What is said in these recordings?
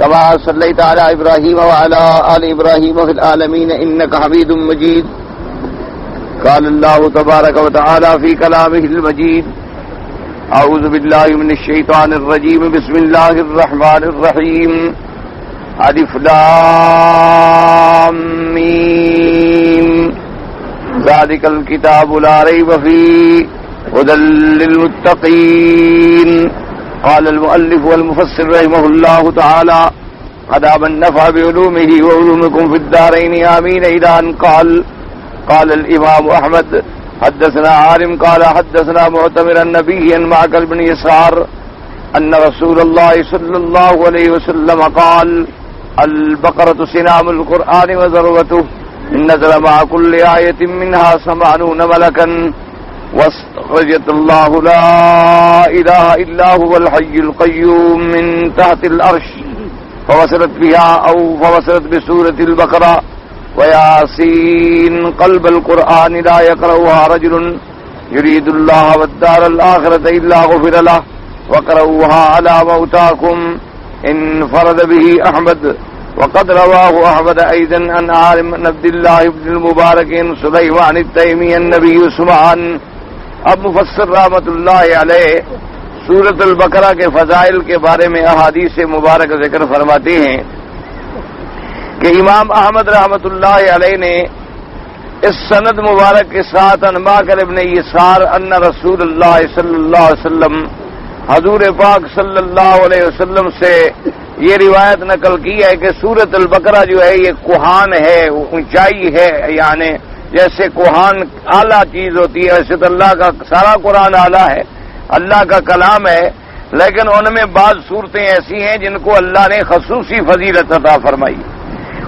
كما صليت على إبراهيم وعلى آل إبراهيم في العالمين إنك حميد مجيد. قال الله تبارك وتعالى في كلامه المجيد: أعوذ بالله من الشيطان الرجيم. بسم الله الرحمن الرحيم. ألف لام ميم. ذلك الكتاب لا ريب فيه هدى للمتقين. قال المؤلف والمفسر رحمه الله تعالى: أدام النفع بعلومه وعلومكم في الدارين آمين. إلى أن قال الإمام أحمد: حدثنا عالم قال حدثنا معتمر النبي معقل بن يسار أن رسول الله صلى الله عليه وسلم قال: البقرة سنام القرآن وذروته، نزل مع كل آية منها 80 ملكا، واستخرجت الله لا إله إلا هو الحي القيوم من تحت العرش، فوصلت بها أو فوصلت بسورة البقرة وياسين قلب القرآن لا يقرأها رجل يريد الله والدار الآخرة إلا غفر له، وقرأوها على موتاكم. انفرد به أحمد، وقد رواه أحمد أيضا عن عالم بن عبد الله بن المبارك سليمان التيمي النبي سمعان. اب مفسر رحمۃ اللہ علیہ سورۃ البقرہ کے فضائل کے بارے میں احادیث مبارک ذکر فرماتے ہیں کہ امام احمد رحمۃ اللہ علیہ نے اس سند مبارک کے ساتھ عن معقل ابن یسار ان رسول اللہ صلی اللہ علیہ وسلم، حضور پاک صلی اللہ علیہ وسلم سے یہ روایت نقل کی ہے کہ سورۃ البقرہ جو ہے یہ کوہان ہے، اونچائی ہے، یعنی جیسے کوہان اعلیٰ چیز ہوتی ہے ویسے تو اللہ کا سارا قرآن اعلیٰ ہے، اللہ کا کلام ہے، لیکن ان میں بعض صورتیں ایسی ہیں جن کو اللہ نے خصوصی فضیلت عطا فرمائی.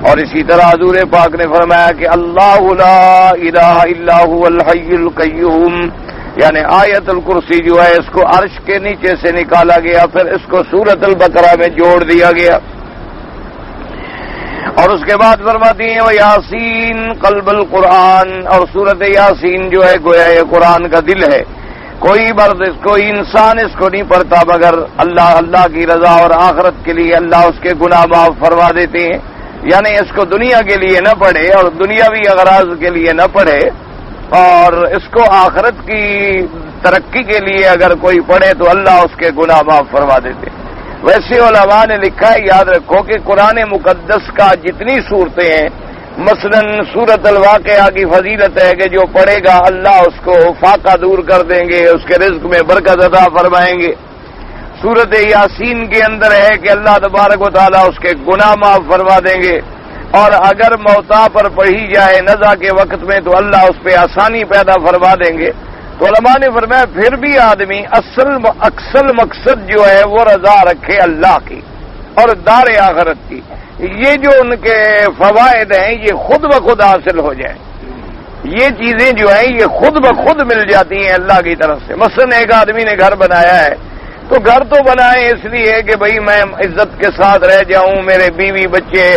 اور اسی طرح حضور پاک نے فرمایا کہ اللہ لا الہ الا هو الحی القیوم، یعنی آیت الکرسی جو ہے اس کو عرش کے نیچے سے نکالا گیا، پھر اس کو سورۃ البقرہ میں جوڑ دیا گیا. اور اس کے بعد فرماتی ہیں وہ یاسین قلب القرآن، اور سورۃ یاسین جو ہے گویا یہ قرآن کا دل ہے. کوئی مرد کوئی انسان اس کو نہیں پڑھتا مگر اللہ کی رضا اور آخرت کے لیے اللہ اس کے گناہ معاف فرما دیتے ہیں. یعنی اس کو دنیا کے لیے نہ پڑھے اور دنیاوی اغراض کے لیے نہ پڑھے، اور اس کو آخرت کی ترقی کے لیے اگر کوئی پڑھے تو اللہ اس کے گناہ معاف فرما دیتے. ویسے علماء نے لکھا ہے، یاد رکھو کہ قرآن مقدس کا جتنی صورتیں ہیں، مثلا سورۃ الواقعہ کی فضیلت ہے کہ جو پڑھے گا اللہ اس کو فاقہ دور کر دیں گے، اس کے رزق میں برکت عطا فرمائیں گے. سورۃ یاسین کے اندر ہے کہ اللہ تبارک و تعالیٰ اس کے گناہ معاف فرما دیں گے، اور اگر موتا پر پڑھی جائے نزا کے وقت میں تو اللہ اس پہ آسانی پیدا فرما دیں گے. تو علماء نے فرمایا پھر بھی آدمی اکثر مقصد جو ہے وہ رضا رکھے اللہ کی اور دار آخرت کی. یہ جو ان کے فوائد ہیں یہ خود بخود حاصل ہو جائیں، یہ چیزیں جو ہیں یہ خود بخود مل جاتی ہیں اللہ کی طرف سے. مثلا ایک آدمی نے گھر بنایا ہے تو گھر تو بنائے اس لیے کہ بھئی میں عزت کے ساتھ رہ جاؤں، میرے بیوی بچے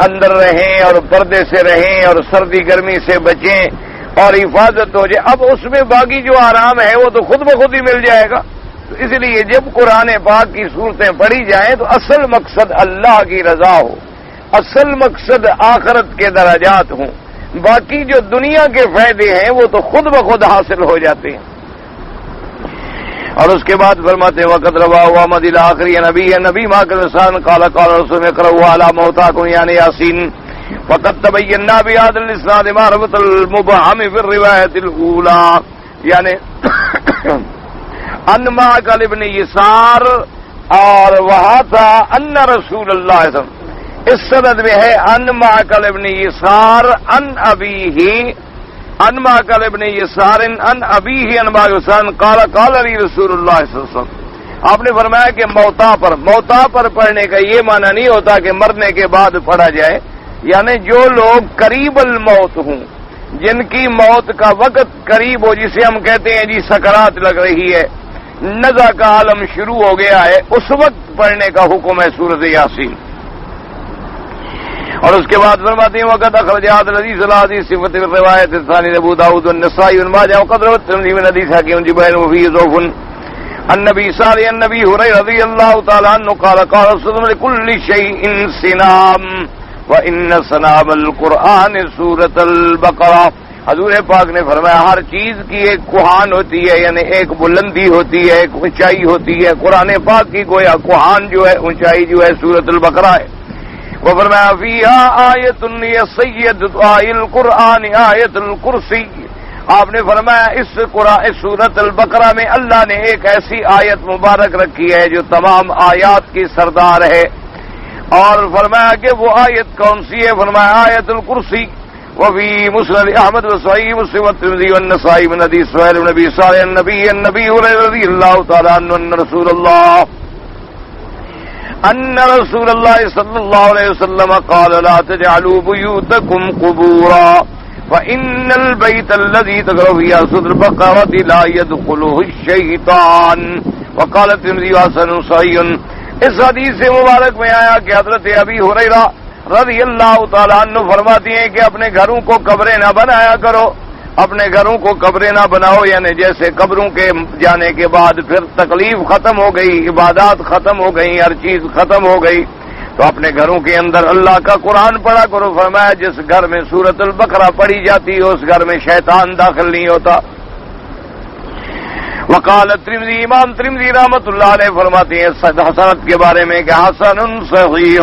اندر رہیں اور پردے سے رہیں اور سردی گرمی سے بچیں اور حفاظت ہو جائے. اب اس میں باقی جو آرام ہے وہ تو خود بخود ہی مل جائے گا. تو اس لیے جب قرآن پاک کی صورتیں پڑھی جائیں تو اصل مقصد اللہ کی رضا ہو، اصل مقصد آخرت کے درجات ہوں، باقی جو دنیا کے فائدے ہیں وہ تو خود بخود حاصل ہو جاتے ہیں. اور اس کے بعد فرماتے ہیں وقت روا احمد الآخری نبی معقل قال رسول اقرؤوا علی موتاکم یعنی یاسین. وقد تبینا بهذا الاسناد معرفة المبهم في الروایت الاولى یعنی ان معقل ابن یسار، اور وہاں تھا ان رسول اللہ صلی اللہ علیہ وسلم. اس سند میں ہے ان معقل ابن یسار ان ابیہ، ان معقل ابن یسار ان ابیہ ان معقل قال قال علی رسول اللہ صلی اللہ علیہ وسلم. آپ نے فرمایا کہ موتا پر پڑھنے کا یہ معنی نہیں ہوتا کہ مرنے کے بعد پڑھا جائے، یعنی جو لوگ قریب الموت ہوں، جن کی موت کا وقت قریب ہو، جسے ہم کہتے ہیں جی سکرات لگ رہی ہے، نزع کا عالم شروع ہو گیا ہے، اس وقت پڑھنے کا حکم ہے سورۃ یاسین. اور اس کے بعد فرماتے ہیں وقت اخرجات الحدیث الحدیث صفت الروایت الثانی ابو داؤد والنسائی وابن ماجہ وقد روى الترمذی من حدیث حکیم جبیر وفیہ ضعف النبی صلی النبی ہریرہ رضی اللہ تعالی عنہ قال قال رسول اللہ لكل شيء سنام وان سنام القرآن سورۃ البقرہ. حضور پاک نے فرمایا ہر چیز کی ایک کوہان ہوتی ہے، یعنی ایک بلندی ہوتی ہے، ایک اونچائی ہوتی ہے. قرآن پاک کی گویا کوہان جو ہے، اونچائی جو ہے سورۃ البقرہ ہے. وہ فرمایا فیہا آیۃ سید القرآن آیۃ الکرسی. آپ نے فرمایا اس سورۃ البقرہ میں اللہ نے ایک ایسی آیت مبارک رکھی ہے جو تمام آیات کی سردار ہے. اور فرمایا کہ وہ آیت کون سی ہے؟ فرمایا آیت الکرسی. وفي مسند احمد وصحيح مسلم والترمذي والنسائي من حديث سهيل بن ابي صالح النبي هريرة رضي الله تعالى عنه ان رسول الله صلى الله عليه وسلم قال لا تجعلوا بيوتكم قبورا فإن البيت الذي تقرأ فيه سورة البقرة لا يدخله الشيطان. وقال الترمذي حسن صحيح. اس حدیث سے مبارک میں آیا کہ حضرت ابی ہریرہ رضی اللہ تعالیٰ عنہ فرماتی ہیں کہ اپنے گھروں کو قبریں نہ بنایا کرو، اپنے گھروں کو قبریں نہ بناؤ. یعنی جیسے قبروں کے جانے کے بعد پھر تکلیف ختم ہو گئی، عبادات ختم ہو گئی، ہر چیز ختم ہو گئی، تو اپنے گھروں کے اندر اللہ کا قرآن پڑھا کرو. فرمایا جس گھر میں سورۃ البقرہ پڑھی جاتی ہے اس گھر میں شیطان داخل نہیں ہوتا. وقال الترمذی، امام ترمذی رحمۃ اللہ علیہ فرماتے ہیں حسنت کے بارے میں کہ حسن صحیح.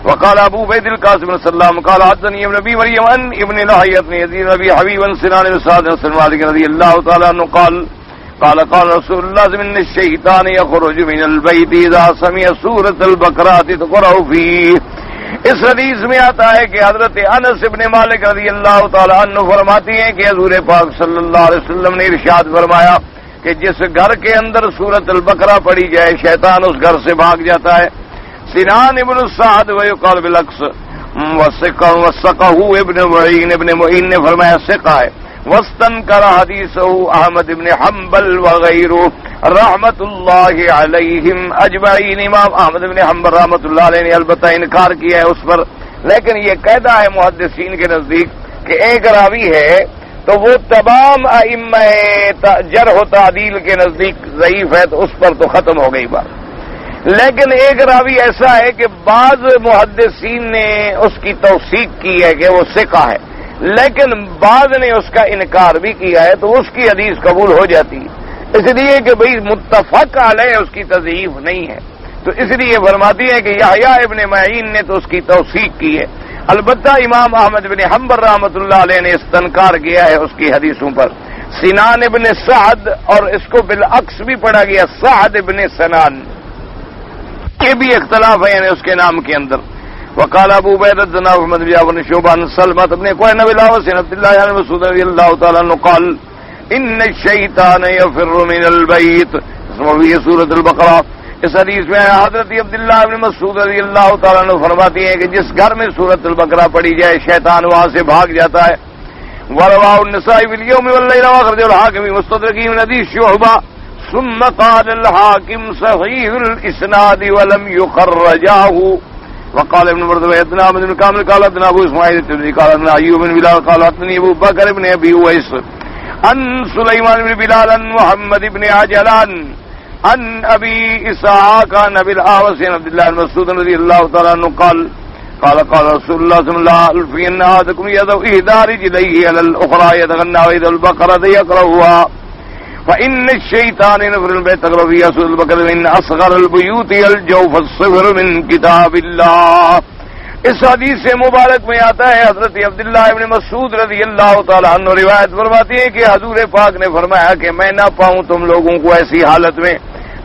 وقال ابو عبید القاسم بن سلام قال حدثني ابن ابي مريم عن ابن لهيعة بن يزيد بن ابي حبيب بن سنان بن سعد بن مالك رضي الله تعالى عنه قال رسول الله من الشيطان يخرج من البيت اذا سمع سورة البقرة تقرأ فيه. اس حدیث میں آتا ہے کہ حضرت انس بن مالک رضی اللہ تعالی عنہ فرماتی ہیں کہ حضور پاک صلی اللہ علیہ وسلم نے ارشاد فرمایا کہ جس گھر کے اندر سورۃ البقرہ پڑھی جائے شیطان اس گھر سے بھاگ جاتا ہے. سنان ابن سعد ويقال بالعكس وثقه ابن معین نے فرمایا ثقہ ہے. واستنکر حدیثه احمد ابن حنبل وغیرہ رحمت اللہ علیہم اجمعین. امام احمد ابن حنبل رحمت اللہ علیہ نے البتہ انکار کیا ہے اس پر، لیکن یہ قاعدہ ہے محدثین کے نزدیک کہ ایک راوی ہے تو وہ تمام ائمہ جرح و تعدیل کے نزدیک ضعیف ہے، تو اس پر تو ختم ہو گئی بات. لیکن ایک راوی ایسا ہے کہ بعض محدثین نے اس کی توثیق کی ہے کہ وہ ثقہ ہے، لیکن بعض نے اس کا انکار بھی کیا ہے، تو اس کی حدیث قبول ہو جاتی ہے. اس لیے کہ بھئی متفق علیہ اس کی تضعیف نہیں ہے، تو اس لیے فرماتی ہے کہ یحییٰ ابن معین نے تو اس کی توثیق کی ہے. البتہ امام احمد بن حنبل رحمۃ اللہ علیہ نے استنکار کیا ہے اس کی حدیثوں پر. سنان ابن سعد، اور اس کو بالعکس بھی پڑھا گیا سعد ابن سنان، یہ بھی اختلاف ہے یعنی اس کے نام کے اندر. وقال ابو عبیدہ بن محمد بن شعبہ بن سلمہ بن قعینہ بن لاوس بن عبد الله بن مسعود رضی اللہ تعالی عنہ قال ان الشیطان یفر من البیت. یہ سورۃ البقرہ. اس حدیث میں حضرت عبداللہ بن مسعود رضی اللہ تعالی عنہ فرماتی ہیں کہ جس گھر میں سورۃ البقرہ پڑھی جائے شیطان وہاں سے بھاگ جاتا ہے. ورواه النسائی في اليوم والليلة واخرجه الحاكم في مستدركه من حديث شعبہ. ثم قال الحاكم صحيح الاسناد ولم يخرجاه. وقال ابن مردويه ابن عامر بن كامل قال ابن ابو اسماعيل الترمذي قال ابن ايوب بن بلال قال ابن ابو بكر بن ابي اويس عن سليمان بن بلال عن محمد بن عجلان عن ابي اسحاق عن ابي الاعوص عن عبد الله بن مسعود رضي الله تعالى عنه قال رسول الله صلى الله عليه وسلم ان احدكم يدعو احدى رجليه على الاخرى يتغنى واذا البقره يقرأها فإن الشيطان ينفر البيت تقرأ فيها سورة البقرة وإن أصغر البيوت الجوف الصفر من كتاب الله. اس حدیث سے مبارک میں آتا ہے حضرت عبداللہ ابن مسعود رضی اللہ تعالی عنہ روایت فرماتی ہے کہ حضور پاک نے فرمایا کہ میں نہ پاؤں تم لوگوں کو ایسی حالت میں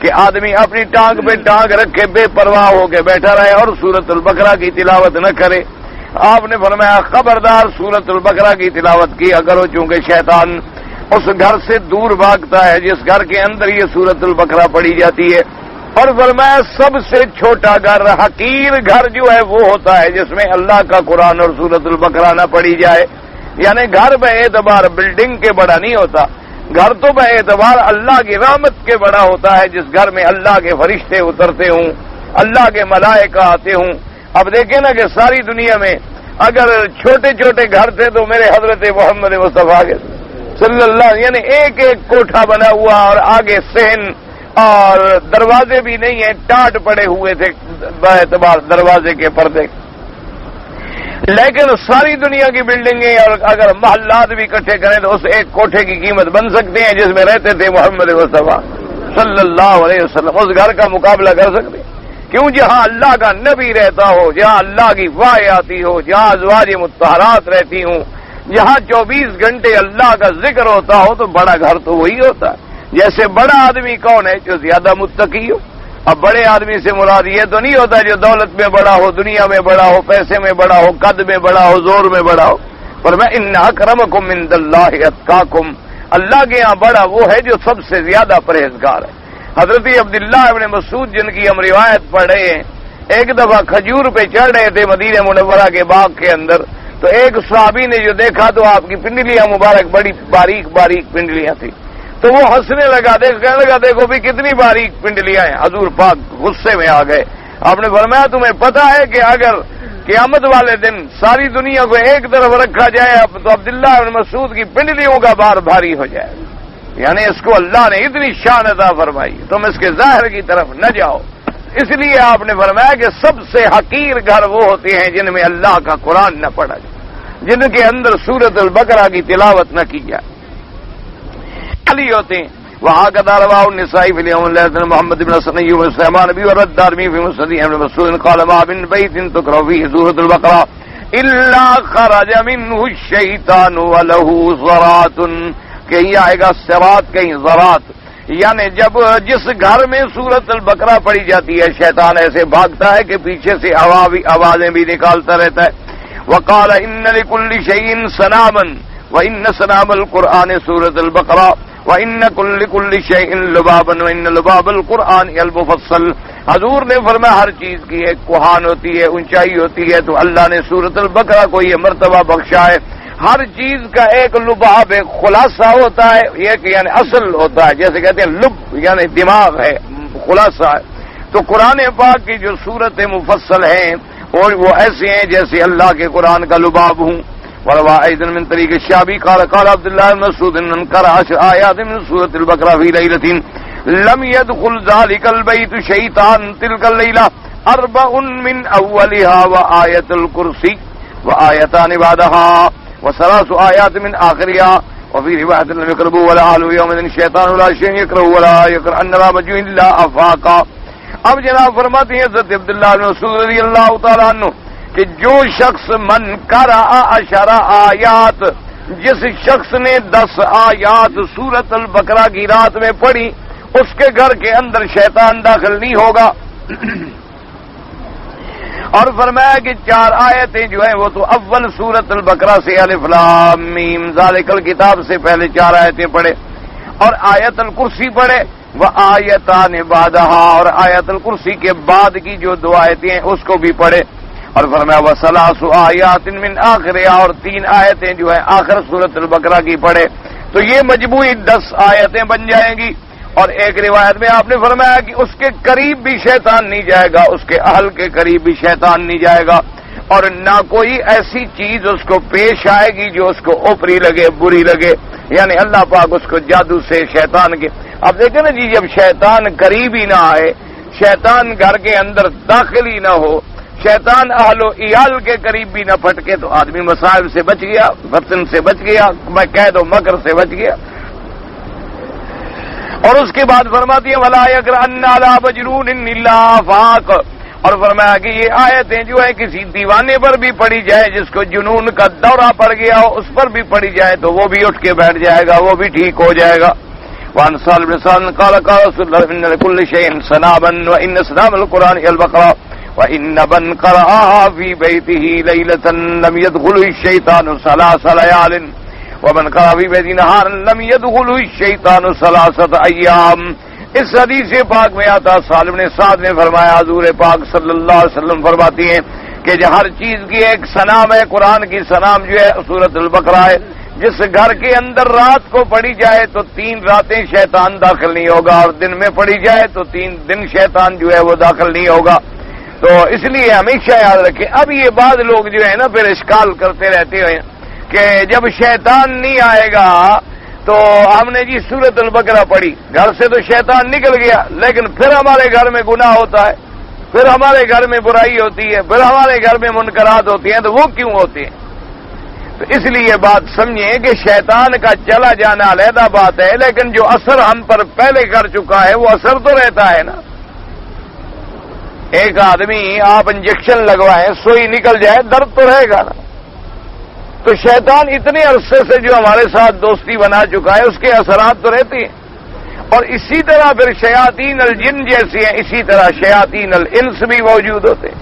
کہ آدمی اپنی ٹانگ پہ ٹانگ رکھے بے پرواہ ہو کے بیٹھا رہے اور سورۃ البقرہ کی تلاوت نہ کرے. آپ نے فرمایا خبردار سورۃ البقرہ کی تلاوت کیا کرو چونکہ شیطان اس گھر سے دور بھاگتا ہے جس گھر کے اندر یہ سورۃ البقرہ پڑھی جاتی ہے. اور فرمایا سب سے چھوٹا گھر حقیر گھر جو ہے وہ ہوتا ہے جس میں اللہ کا قرآن اور سورۃ البقرہ نہ پڑھی جائے. یعنی گھر بے اعتبار بلڈنگ کے بڑا نہیں ہوتا، گھر تو بے اعتبار اللہ کی رحمت کے بڑا ہوتا ہے جس گھر میں اللہ کے فرشتے اترتے ہوں، اللہ کے ملائکہ آتے ہوں. اب دیکھیں نا کہ ساری دنیا میں اگر چھوٹے چھوٹے گھر تھے تو میرے حضرت محمد مصطفیٰ کے صلی اللہ یعنی ایک ایک کوٹھا بنا ہوا اور آگے صحن اور دروازے بھی نہیں ہیں، ٹاٹ پڑے ہوئے تھے باعتبار دروازے کے پردے. لیکن ساری دنیا کی بلڈنگیں اور اگر محلات بھی اکٹھے کریں تو اس ایک کوٹھے کی قیمت بن سکتے ہیں جس میں رہتے تھے محمد مصطفیٰ صلی اللہ علیہ وسلم. اس گھر کا مقابلہ کر سکتے ہیں؟ کیوں؟ جہاں اللہ کا نبی رہتا ہو، جہاں اللہ کی وحی آتی ہو، جہاں ازواج مطہرات رہتی ہوں، جہاں 24 گھنٹے اللہ کا ذکر ہوتا ہو، تو بڑا گھر تو وہی ہوتا ہے. جیسے بڑا آدمی کون ہے؟ جو زیادہ متقی ہو. اب بڑے آدمی سے مراد یہ تو نہیں ہوتا جو دولت میں بڑا ہو، دنیا میں بڑا ہو، پیسے میں بڑا ہو، قد میں بڑا ہو، زور میں بڑا ہو. پر میں ان اکرمکم عند اللہ اتقاکم، اللہ کے یہاں بڑا وہ ہے جو سب سے زیادہ پرہیزگار ہے. حضرت عبداللہ ابن مسعود جن کی ہم روایت پڑھ رہے ہیں، ایک دفعہ کھجور پہ چڑھ رہے تھے مدینہ منورہ کے باغ کے اندر، تو ایک صحابی نے جو دیکھا تو آپ کی پنڈلیاں مبارک بڑی باریک باریک پنڈلیاں تھیں، تو وہ ہنسنے لگا، کہنے لگا دیکھو بھی کتنی باریک پنڈلیاں ہیں. حضور پاک غصے میں آ گئے. آپ نے فرمایا تمہیں پتا ہے کہ اگر قیامت والے دن ساری دنیا کو ایک طرف رکھا جائے تو عبداللہ بن مسعود کی پنڈلیوں کا بار بھاری ہو جائے. یعنی اس کو اللہ نے اتنی شان عطا فرمائی، تم اس کے ظاہر کی طرف نہ جاؤ. اس لیے آپ نے فرمایا کہ سب سے حقیر گھر وہ ہوتے ہیں جن میں اللہ کا قرآن نہ پڑھا جائے، جن کے اندر سورۃ البقرہ کی تلاوت نہ کی جائے. علی ہوتے ہیں وہاں کا داروا النسائی فی اليوم اللہ محمد بن سنی و سلیمان نبی اور الدارمی فی مسند ابن مسعود قال ما من بیت تقرأ فیہ سورۃ البقرہ الا خرج منه الشیطان وله ضرات، کہیں آئے گا صراط کہیں ضرات، یعنی جب جس گھر میں سورۃ البقرہ پڑھی جاتی ہے شیطان ایسے بھاگتا ہے کہ پیچھے سے آوازیں بھی نکالتا رہتا ہے. وقال ان لكل شيء سناما وان سنام القرآن سورۃ البقرہ وان لكل شيء لبابا وان لباب القرآن المفصل. حضور نے فرمایا ہر چیز کی ایک کوہان ہوتی ہے، اونچائی ہوتی ہے، تو اللہ نے سورۃ البقرہ کو یہ مرتبہ بخشا ہے. ہر چیز کا ایک لباب، ایک خلاصہ ہوتا ہے، ایک یعنی اصل ہوتا ہے، جیسے کہتے ہیں لب یعنی دماغ ہے، خلاصہ ہے. تو قرآن پاک کی جو سورت مفصل ہیں اور وہ ایسے ہیں جیسے اللہ کے قرآن کا لباب ہوں. وروا ایضا من طریق الشعبی قال قال عبد الله بن مسعود ان قرأ 10 آیات من سورة البقرة في ليلة لم يدخل ذلك البيت شيطان تلك الليلة 4 من أولها وآية الكرسي وآيتان بعدها و3 آیات من آخرها وفي رواية لم يقربوا ولا آلوا يوم الشيطان ولا شيء يكره ولا يكره أن لا مجوء إلا أفاقا. اب جناب فرماتے ہیں حضرت عبداللہ بن مسعود رضی اللہ تعالیٰ عنہ کہ جو شخص من قرأ 10 آیات، جس شخص نے 10 آیات سورۃ البقرہ کی رات میں پڑھی، اس کے گھر کے اندر شیطان داخل نہیں ہوگا. اور فرمایا کہ 4 آیتیں جو ہیں وہ تو اول سورۃ البقرہ سے الف لام میم ذالک الکتاب سے پہلے 4 آیتیں پڑھے، اور آیت الکرسی پڑھے، وہ آیتان بعدہا، اور آیت الکرسی کے بعد کی جو 2 آیتیں ہیں اس کو بھی پڑھے. اور فرمایا وثلاث آیات من آخرها، اور 3 آیتیں جو ہیں آخر سورۃ البقرہ کی پڑھے، تو یہ مجموعی 10 آیتیں بن جائیں گی. اور ایک روایت میں آپ نے فرمایا کہ اس کے قریب بھی شیطان نہیں جائے گا، اس کے اہل کے قریب بھی شیطان نہیں جائے گا، اور نہ کوئی ایسی چیز اس کو پیش آئے گی جو اس کو اوپری لگے، بری لگے. یعنی اللہ پاک اس کو جادو سے شیطان کے، اب دیکھیں نا جی، جب شیطان قریب ہی نہ آئے، شیطان گھر کے اندر داخل ہی نہ ہو، شیطان اہل و عیال کے قریب بھی نہ پھٹکے، تو آدمی مصائب سے بچ گیا، فتن سے بچ گیا، میں قید و مکر سے بچ گیا. اور اس کے بعد فرماتی ہیں وَلَا يَقْرَأَنَّ عَلَىٰ مَجْنُونٍ إِلَّا آفَاقٍ، اور فرمایا کہ یہ آیتیں جو ہے کسی دیوانے پر بھی پڑھی جائے، جس کو جنون کا دورہ پڑ گیا ہو، اس پر بھی پڑھی جائے تو وہ بھی اٹھ کے بیٹھ جائے گا، وہ بھی ٹھیک ہو جائے گا. وعن سالم بن سعد قال قال رسول الله ان لكل شيء سنابا وان سنام القران البقره وان من قرأها في بيته ليله لم يدخل الشيطان 3 ليال ومن قرأ في بيته نهارا لم يدخل الشيطان 3 ايام. اس حدیث پاک میں آتا سالم نے سعد نے فرمایا حضور پاک صلی اللہ علیہ وسلم فرماتی ہیں کہ ہر چیز کی ایک سنام ہے، قرآن کی سنام جو ہے سورۃ البقرہ ہے. جس گھر کے اندر رات کو پڑھی جائے تو 3 راتیں شیطان داخل نہیں ہوگا، اور دن میں پڑھی جائے تو 3 دن شیطان جو ہے وہ داخل نہیں ہوگا. تو اس لیے ہمیشہ یاد رکھیں. اب یہ بعض لوگ جو ہے نا پھر اشکال کرتے رہتے ہیں کہ جب شیطان نہیں آئے گا تو ہم نے جی سورۃ البقرہ پڑھی، گھر سے تو شیطان نکل گیا، لیکن پھر ہمارے گھر میں گناہ ہوتا ہے، پھر ہمارے گھر میں برائی ہوتی ہے، پھر ہمارے گھر میں منکرات ہوتی ہیں، تو وہ کیوں ہوتے ہیں؟ تو اس لیے بات سمجھیں کہ شیطان کا چلا جانا علیحدہ بات ہے، لیکن جو اثر ہم پر پہلے کر چکا ہے وہ اثر تو رہتا ہے نا۔ ایک آدمی آپ انجیکشن لگوائیں، سوئی نکل جائے، درد تو رہے گا نا۔ تو شیطان اتنے عرصے سے جو ہمارے ساتھ دوستی بنا چکا ہے، اس کے اثرات تو رہتے ہیں۔ اور اسی طرح پھر شیاطین الجن جیسی ہیں، اسی طرح شیاطین الانس بھی موجود ہوتے ہیں۔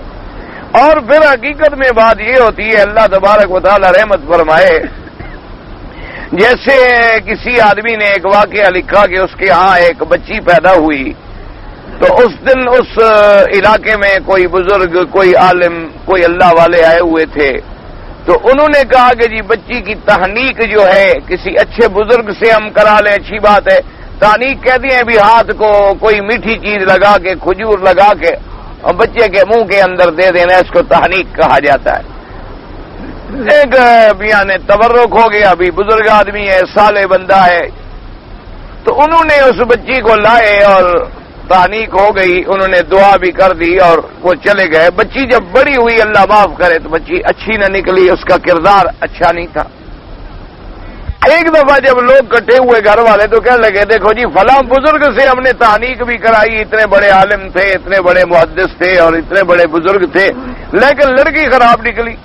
اور پھر حقیقت میں بات یہ ہوتی ہے، اللہ تبارک و تعالی رحمت فرمائے، جیسے کسی آدمی نے ایک واقعہ لکھا کہ اس کے ہاں ایک بچی پیدا ہوئی، تو اس دن اس علاقے میں کوئی بزرگ، کوئی عالم، کوئی اللہ والے آئے ہوئے تھے، تو انہوں نے کہا کہ جی بچی کی تحنیک جو ہے کسی اچھے بزرگ سے ہم کرا لیں، اچھی بات ہے۔ تحنیک کہتے ہیں بھی ہاتھ کو کوئی میٹھی چیز لگا کے، کھجور لگا کے اور بچے کے منہ کے اندر دے دینا، اس کو تحنیک کہا جاتا ہے۔ ایک میاں نے تبرک ہو گیا، ابھی بزرگ آدمی ہے، صالح بندہ ہے، تو انہوں نے اس بچی کو لائے اور تحنیک ہو گئی، انہوں نے دعا بھی کر دی اور وہ چلے گئے۔ بچی جب بڑی ہوئی، اللہ معاف کرے، تو بچی اچھی نہ نکلی، اس کا کردار اچھا نہیں تھا۔ ایک دفعہ جب لوگ کٹے ہوئے گھر والے تو کہنے لگے، دیکھو جی فلاں بزرگ سے ہم نے تحنیک بھی کرائی، اتنے بڑے عالم تھے، اتنے بڑے محدث تھے اور اتنے بڑے بزرگ تھے، لیکن لڑکی خراب نکلی،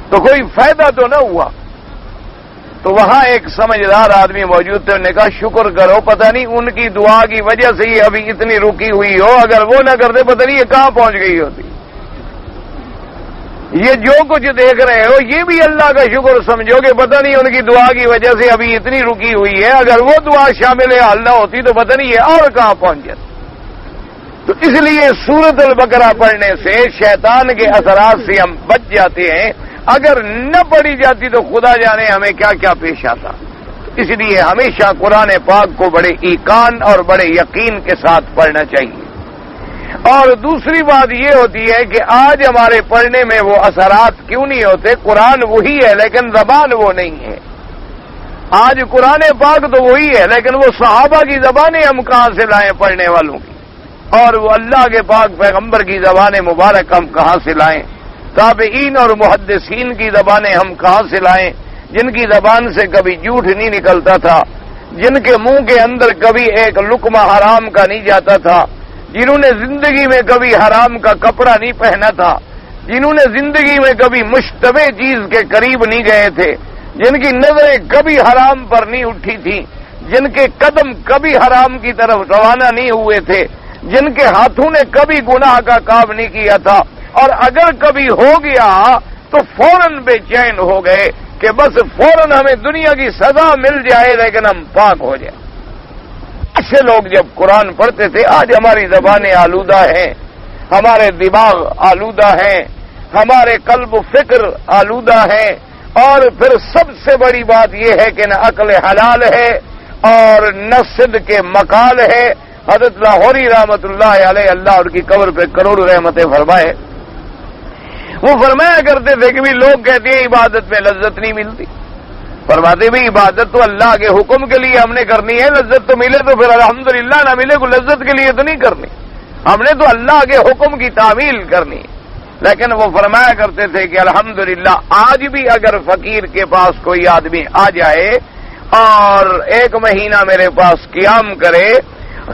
تو کوئی فائدہ تو نہ ہوا۔ تو وہاں ایک سمجھدار آدمی موجود تھے، انہوں نے کہا شکر کرو، پتہ نہیں ان کی دعا کی وجہ سے یہ ابھی اتنی رکی ہوئی ہو، اگر وہ نہ کرتے پتہ نہیں یہ کہاں پہنچ گئی ہوتی۔ یہ جو کچھ دیکھ رہے ہو یہ بھی اللہ کا شکر سمجھو کہ پتہ نہیں ان کی دعا کی وجہ سے ابھی اتنی رکی ہوئی ہے، اگر وہ دعا شامل حال نہ ہوتی تو پتہ نہیں یہ اور کہاں پہنچ جاتی۔ تو اس لیے سورۃ البقرہ پڑھنے سے شیطان کے اثرات سے ہم بچ جاتے ہیں، اگر نہ پڑھی جاتی تو خدا جانے ہمیں کیا کیا پیش آتا۔ اس لیے ہمیشہ قرآن پاک کو بڑے ایقان اور بڑے یقین کے ساتھ پڑھنا چاہیے۔ اور دوسری بات یہ ہوتی ہے کہ آج ہمارے پڑھنے میں وہ اثرات کیوں نہیں ہوتے؟ قرآن وہی ہے لیکن زبان وہ نہیں ہے۔ آج قرآن پاک تو وہی ہے لیکن وہ صحابہ کی زبانیں ہم کہاں سے لائیں پڑھنے والوں کی، اور وہ اللہ کے پاک پیغمبر کی زبان مبارک ہم کہاں سے لائیں؟ تابعین اور محدثین کی زبانیں ہم کہاں سے لائیں، جن کی زبان سے کبھی جھوٹ نہیں نکلتا تھا، جن کے منہ کے اندر کبھی ایک لقمہ حرام کا نہیں جاتا تھا، جنہوں نے زندگی میں کبھی حرام کا کپڑا نہیں پہنا تھا، جنہوں نے زندگی میں کبھی مشتبہ چیز کے قریب نہیں گئے تھے، جن کی نظریں کبھی حرام پر نہیں اٹھی تھیں، جن کے قدم کبھی حرام کی طرف روانہ نہیں ہوئے تھے، جن کے ہاتھوں نے کبھی گناہ کا کام نہیں کیا تھا، اور اگر کبھی ہو گیا تو فوراً بے چین ہو گئے کہ بس فوراً ہمیں دنیا کی سزا مل جائے لیکن ہم پاک ہو جائیں۔ ایسے لوگ جب قرآن پڑھتے تھے، آج ہماری زبانیں آلودہ ہیں، ہمارے دماغ آلودہ ہیں، ہمارے قلب و فکر آلودہ ہیں، اور پھر سب سے بڑی بات یہ ہے کہ نہ عقل حلال ہے اور نہ صدق مقال ہے۔ حضرت لاہوری رحمت اللہ علیہ، اللہ ان کی قبر پہ کروڑ رحمتیں فرمائے، وہ فرمایا کرتے تھے کہ بھی لوگ کہتے ہیں عبادت میں لذت نہیں ملتی، فرماتے بھی عبادت تو اللہ کے حکم کے لیے ہم نے کرنی ہے، لذت تو ملے تو پھر الحمدللہ، نہ ملے کو لذت کے لیے تو نہیں کرنی، ہم نے تو اللہ کے حکم کی تعمیل کرنی۔ لیکن وہ فرمایا کرتے تھے کہ الحمدللہ آج بھی اگر فقیر کے پاس کوئی آدمی آ جائے اور 1 مہینہ میرے پاس قیام کرے،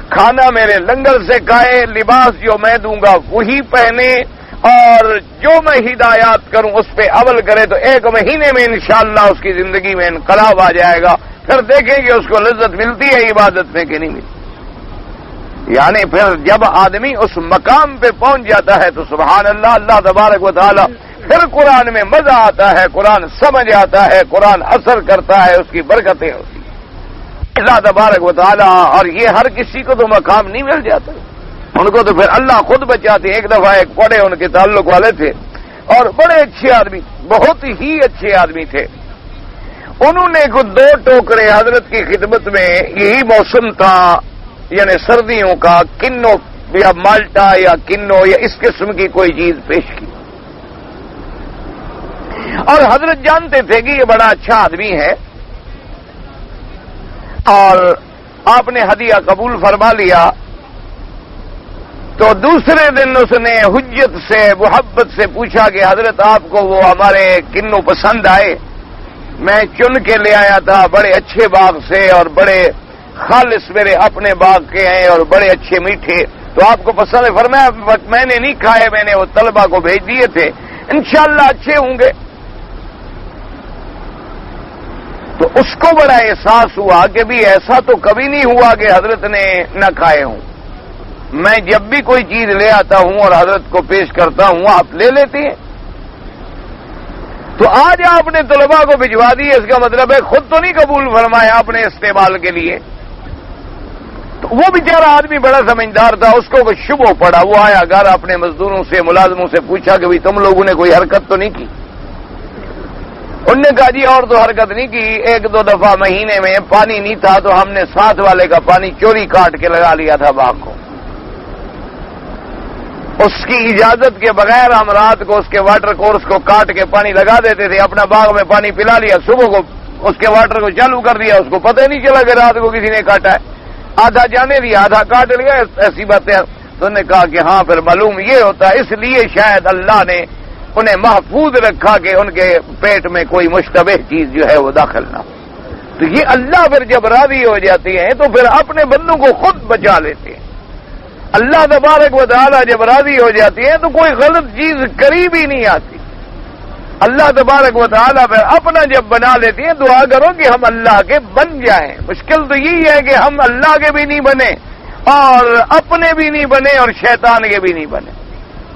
کھانا میرے لنگر سے کھائے، لباس جو میں دوں گا وہی پہنے، اور جو میں ہدایات کروں اس پہ عمل کرے، تو 1 مہینے میں انشاءاللہ اس کی زندگی میں انقلاب آ جائے گا، پھر دیکھیں گے اس کو لذت ملتی ہے عبادت میں کہ نہیں ملتی۔ یعنی پھر جب آدمی اس مقام پہ پہنچ جاتا ہے تو سبحان اللہ، اللہ تبارک و تعالی، پھر قرآن میں مزہ آتا ہے، قرآن سمجھ آتا ہے، قرآن اثر کرتا ہے، اس کی برکتیں ہوتی ہیں اللہ تبارک و تعالی۔ اور یہ ہر کسی کو تو مقام نہیں مل جاتا، ان کو تو پھر اللہ خود بچاتے ہیں۔ ایک دفعہ ایک بڑے ان کے تعلق والے تھے اور بڑے اچھے آدمی، بہت ہی اچھے آدمی تھے، انہوں نے کچھ 2 ٹوکرے حضرت کی خدمت میں، یہی موسم تھا یعنی سردیوں کا، کنو یا مالٹا یا کنو یا اس قسم کی کوئی چیز پیش کی، اور حضرت جانتے تھے کہ یہ بڑا اچھا آدمی ہے، اور آپ نے ہدیہ قبول فرما لیا، تو دوسرے دن اس نے حجت سے محبت سے پوچھا کہ حضرت آپ کو وہ ہمارے کنوں پسند آئے؟ میں چن کے لے آیا تھا بڑے اچھے باغ سے، اور بڑے خالص میرے اپنے باغ کے ہیں اور بڑے اچھے میٹھے، تو آپ کو پسند ہے؟ فرمایا میں نے نہیں کھائے، میں نے وہ طلبہ کو بھیج دیے تھے، انشاءاللہ اچھے ہوں گے۔ تو اس کو بڑا احساس ہوا کہ بھی ایسا تو کبھی نہیں ہوا کہ حضرت نے نہ کھائے ہوں، میں جب بھی کوئی چیز لے آتا ہوں اور حضرت کو پیش کرتا ہوں آپ لے لیتے ہیں، تو آج آپ نے طلباء کو بھجوا دی، اس کا مطلب ہے خود تو نہیں قبول فرمایا اپنے استعمال کے لیے۔ تو وہ بیچارہ آدمی بڑا سمجھدار تھا، اس کو شبہ پڑا، وہ آیا گھر اپنے مزدوروں سے ملازموں سے پوچھا کہ تم لوگوں نے کوئی حرکت تو نہیں کی؟ انہوں نے کہا جی اور تو حرکت نہیں کی، ایک دو دفعہ مہینے میں پانی نہیں تھا تو ہم نے ساتھ والے کا پانی چوری کاٹ کے لگا لیا تھا باغ کو، اس کی اجازت کے بغیر ہم رات کو اس کے واٹر کورس کو کاٹ کے پانی لگا دیتے تھے، اپنا باغ میں پانی پلا لیا، صبح کو اس کے واٹر کو چالو کر دیا، اس کو پتہ ہی نہیں چلا کہ رات کو کسی نے کاٹا ہے، آدھا جانے دیا آدھا کاٹ لیا، ایسی باتیں۔ تو انہوں نے کہا کہ ہاں پھر معلوم یہ ہوتا ہے، اس لیے شاید اللہ نے انہیں محفوظ رکھا کہ ان کے پیٹ میں کوئی مشتبہ چیز جو ہے وہ داخل نہ ہو۔ تو یہ اللہ پھر جب راضی ہو جاتی ہیں تو پھر اپنے بندوں کو خود بچا لیتے ہیں۔ اللہ تبارک و تعالی جب راضی ہو جاتی ہے تو کوئی غلط چیز قریب ہی نہیں آتی۔ اللہ تبارک و تعالی پھر اپنا جب بنا لیتی ہے، دعا کرو کہ ہم اللہ کے بن جائیں۔ مشکل تو یہی ہے کہ ہم اللہ کے بھی نہیں بنے اور اپنے بھی نہیں بنے اور شیطان کے بھی نہیں بنے،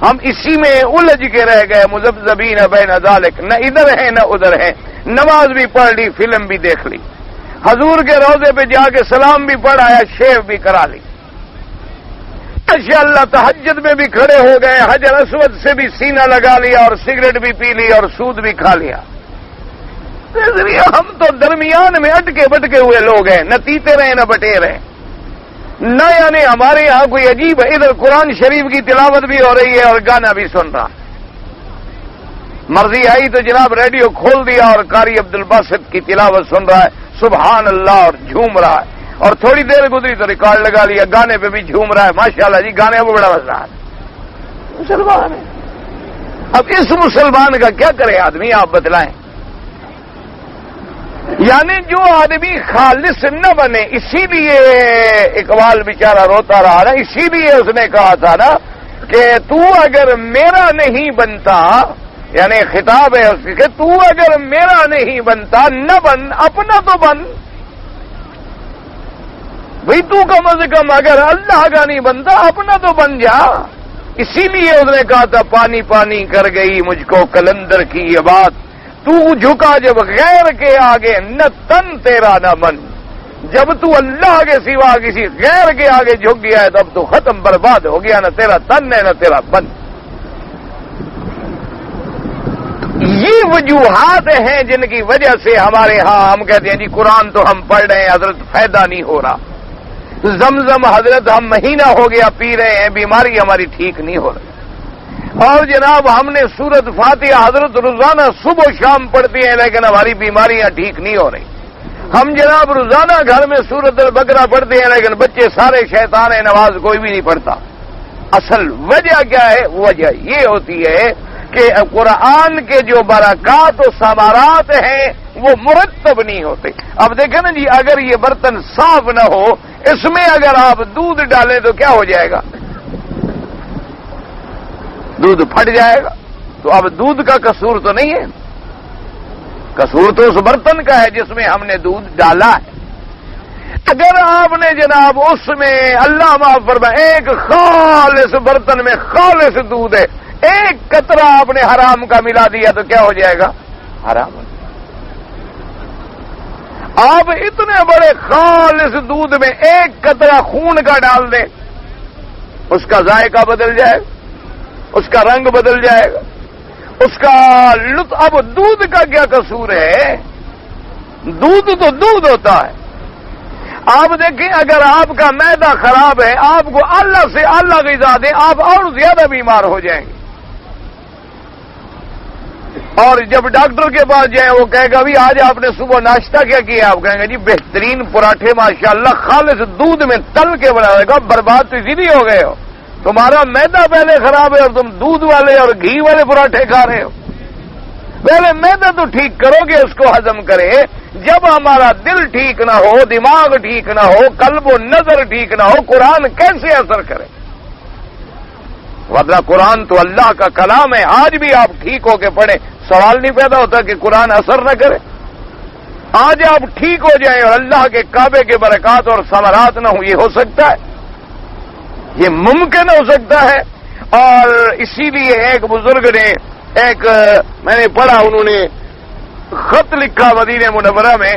ہم اسی میں الجھ کے رہ گئے، مذبذبین بین ذالک، نہ ادھر ہے نہ ادھر ہے، نماز بھی پڑھ لی، فلم بھی دیکھ لی، حضور کے روضے پہ جا کے سلام بھی پڑھ آیا، شیو بھی کرا لی، ماشاءاللہ تہجد میں بھی کھڑے ہو گئے، حجر اسود سے بھی سینہ لگا لیا اور سگریٹ بھی پی لی اور سود بھی کھا لیا۔ اس لیے ہم تو درمیان میں اٹکے بٹکے ہوئے لوگ ہیں، نہ تیتے رہے نہ بٹے رہے، نہ یعنی ہمارے یہاں کوئی عجیب ہے، ادھر قرآن شریف کی تلاوت بھی ہو رہی ہے اور گانا بھی سن رہا، مرضی آئی تو جناب ریڈیو کھول دیا اور قاری عبد الباسط کی تلاوت سن رہا ہے، سبحان اللہ، اور جھوم رہا ہے، اور تھوڑی دیر گزری تو ریکارڈ لگا لیا، گانے پہ بھی جھوم رہا ہے، ماشاءاللہ جی گانے کو بڑا مزہ ہے، مسلمان ہے۔ اب اس مسلمان کا کیا کرے آدمی، آپ بتلائیں؟ یعنی جو آدمی خالص نہ بنے، اسی لیے اقبال بیچارہ روتا رہا نا، اسی لیے اس نے کہا تھا نا کہ تو اگر میرا نہیں بنتا، یعنی خطاب ہے اس کہ تو اگر میرا نہیں بنتا نہ بن، اپنا تو بن بھئی، تو کم از کم اگر اللہ کا نہیں بنتا اپنا تو بن جا۔ اسی لیے اس نے کہا تھا پانی پانی کر گئی مجھ کو کلندر کی یہ بات، تو جھکا جب غیر کے آگے نہ تن تیرا نہ من، جب تو اللہ کے سوا کسی غیر کے آگے جھک گیا ہے تب تو ختم برباد ہو گیا، نہ تیرا تن ہے نہ تیرا من۔ یہ وجوہات ہیں جن کی وجہ سے ہمارے ہاں ہم کہتے ہیں جی قرآن تو ہم پڑھ رہے ہیں حضرت فائدہ نہیں ہو رہا، زمزم حضرت ہم مہینہ ہو گیا پی رہے ہیں، بیماری ہماری ٹھیک نہیں ہو رہی، اور جناب ہم نے سورت فاتحہ حضرت روزانہ صبح و شام پڑھتے ہیں لیکن ہماری بیماریاں ٹھیک نہیں ہو رہی، ہم جناب روزانہ گھر میں سورت البقرہ پڑھتے ہیں لیکن بچے سارے شیطان ہیں، نماز کوئی بھی نہیں پڑھتا۔ اصل وجہ کیا ہے؟ وجہ یہ ہوتی ہے کہ قرآن کے جو برکات و ثمرات ہیں وہ مرتب نہیں ہوتے۔ اب دیکھیں نا جی، اگر یہ برتن صاف نہ ہو، اس میں اگر آپ دودھ ڈالیں تو کیا ہو جائے گا؟ دودھ پھٹ جائے گا۔ تو اب دودھ کا قصور تو نہیں ہے، قصور تو اس برتن کا ہے جس میں ہم نے دودھ ڈالا ہے۔ اگر آپ نے جناب اس میں اللہ معاف فرمائے ایک خالص برتن میں خالص دودھ ہے، ایک قطرہ آپ نے حرام کا ملا دیا تو کیا ہو جائے گا؟ حرام ہو جائے گا۔ آپ اتنے بڑے خالص دودھ میں ایک قطرہ خون کا ڈال دیں، اس کا ذائقہ بدل جائے گا، اس کا رنگ بدل جائے گا، اس کا لطف۔ اب دودھ کا کیا قصور ہے؟ دودھ تو دودھ ہوتا ہے۔ آپ دیکھیں اگر آپ کا معدہ خراب ہے، آپ کو اللہ سے اللہ غذا دیں، آپ اور زیادہ بیمار ہو جائیں گے۔ اور جب ڈاکٹر کے پاس جائیں وہ کہے گا بھی آج آپ نے صبح ناشتہ کیا کیا؟ آپ کہیں گے جی بہترین پراٹھے ماشاءاللہ خالص دودھ میں تل کے بنائے گا. برباد تو اسی لیے ہو گئے ہو, تمہارا میدا پہلے خراب ہے اور تم دودھ والے اور گھی والے پراٹھے کھا رہے ہو. پہلے میدا تو ٹھیک کرو گے, اس کو ہضم کرے. جب ہمارا دل ٹھیک نہ ہو, دماغ ٹھیک نہ ہو, قلب و نظر ٹھیک نہ ہو, قرآن کیسے اثر کرے؟ ورنہ قرآن تو اللہ کا کلام ہے. آج بھی آپ ٹھیک ہو کے پڑھیں, سوال نہیں پیدا ہوتا کہ قرآن اثر نہ کرے. آج آپ ٹھیک ہو جائیں اور اللہ کے کعبے کے برکات اور ثمرات نہ ہوں, یہ ہو سکتا ہے؟ یہ ممکن ہو سکتا ہے. اور اسی لیے ایک بزرگ نے, میں نے پڑھا, انہوں نے خط لکھا مدینہ منورہ میں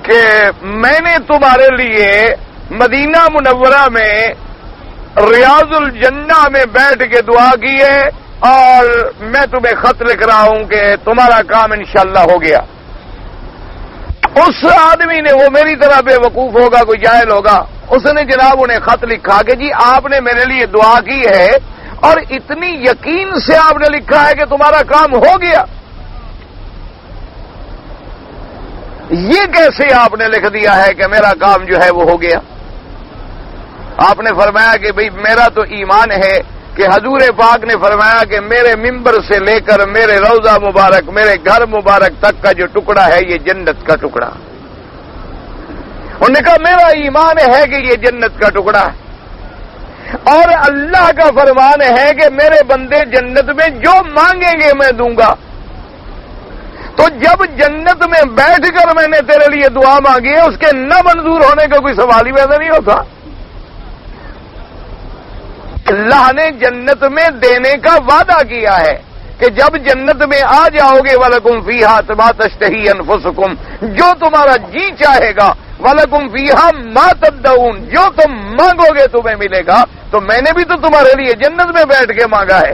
کہ میں نے تمہارے لیے مدینہ منورہ میں ریاض الجنہ میں بیٹھ کے دعا کی ہے اور میں تمہیں خط لکھ رہا ہوں کہ تمہارا کام انشاءاللہ ہو گیا. اس آدمی نے, وہ میری طرح بے وقوف ہوگا, کوئی جاہل ہوگا, اس نے جناب انہیں خط لکھا کہ جی آپ نے میرے لیے دعا کی ہے اور اتنی یقین سے آپ نے لکھا ہے کہ تمہارا کام ہو گیا. یہ کیسے آپ نے لکھ دیا ہے کہ میرا کام جو ہے وہ ہو گیا؟ آپ نے فرمایا کہ بھئی میرا تو ایمان ہے کہ حضور پاک نے فرمایا کہ میرے ممبر سے لے کر میرے روضہ مبارک, میرے گھر مبارک تک کا جو ٹکڑا ہے یہ جنت کا ٹکڑا. انہوں نے کہا میرا ایمان ہے کہ یہ جنت کا ٹکڑا ہے, اور اللہ کا فرمان ہے کہ میرے بندے جنت میں جو مانگیں گے میں دوں گا. تو جب جنت میں بیٹھ کر میں نے تیرے لیے دعا مانگی ہے, اس کے نہ منظور ہونے کا کوئی سوال ہی پیدا نہیں ہوتا. اللہ نے جنت میں دینے کا وعدہ کیا ہے کہ جب جنت میں آ جاؤ گے وَلَكُمْ فِيهَا مَا تَشْتَهِي أَنفُسُكُمْ, جو تمہارا جی چاہے گا, وَلَكُمْ فِيهَا مَا تَدَّعُونَ, جو تم مانگو گے تمہیں ملے گا. تو میں نے بھی تو تمہارے لیے جنت میں بیٹھ کے مانگا ہے.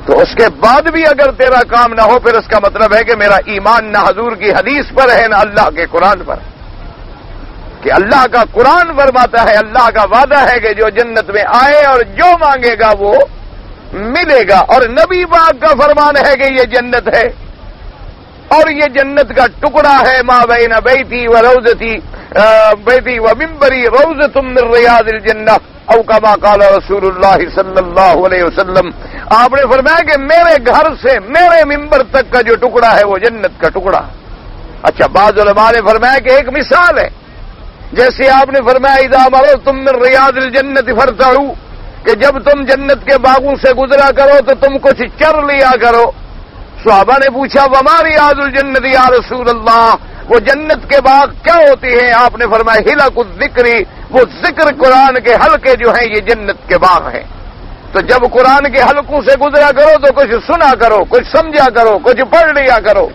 تو اس کے بعد بھی اگر تیرا کام نہ ہو, پھر اس کا مطلب ہے کہ میرا ایمان نہ حضور کی حدیث پر ہے نہ اللہ کے قرآن پر. کہ اللہ کا قرآن فرماتا ہے, اللہ کا وعدہ ہے کہ جو جنت میں آئے اور جو مانگے گا وہ ملے گا. اور نبی پاک کا فرمان ہے کہ یہ جنت ہے اور یہ جنت کا ٹکڑا ہے. ما بین بیتی و روضتی بیتی و منبری روضۃ من ریاض الجنہ او کما قال رسول اللہ صلی اللہ علیہ وسلم. آپ نے فرمایا کہ میرے گھر سے میرے ممبر تک کا جو ٹکڑا ہے وہ جنت کا ٹکڑا. اچھا, بعض علماء نے فرمایا کہ ایک مثال ہے, جیسے آپ نے فرمایا اذا مررتم من ریاض الجنۃ فارتعوا, کہ جب تم جنت کے باغوں سے گزرا کرو تو تم کچھ چر لیا کرو. صحابہ نے پوچھا وما ریاض الجنت یا رسول اللہ, وہ جنت کے باغ کیا ہوتے ہیں؟ آپ نے فرمایا حلق الذکر, وہ ذکر قرآن کے حلقے جو ہیں یہ جنت کے باغ ہیں. تو جب قرآن کے حلقوں سے گزرا کرو تو کچھ سنا کرو, کچھ سمجھا کرو, کچھ پڑھ لیا کرو.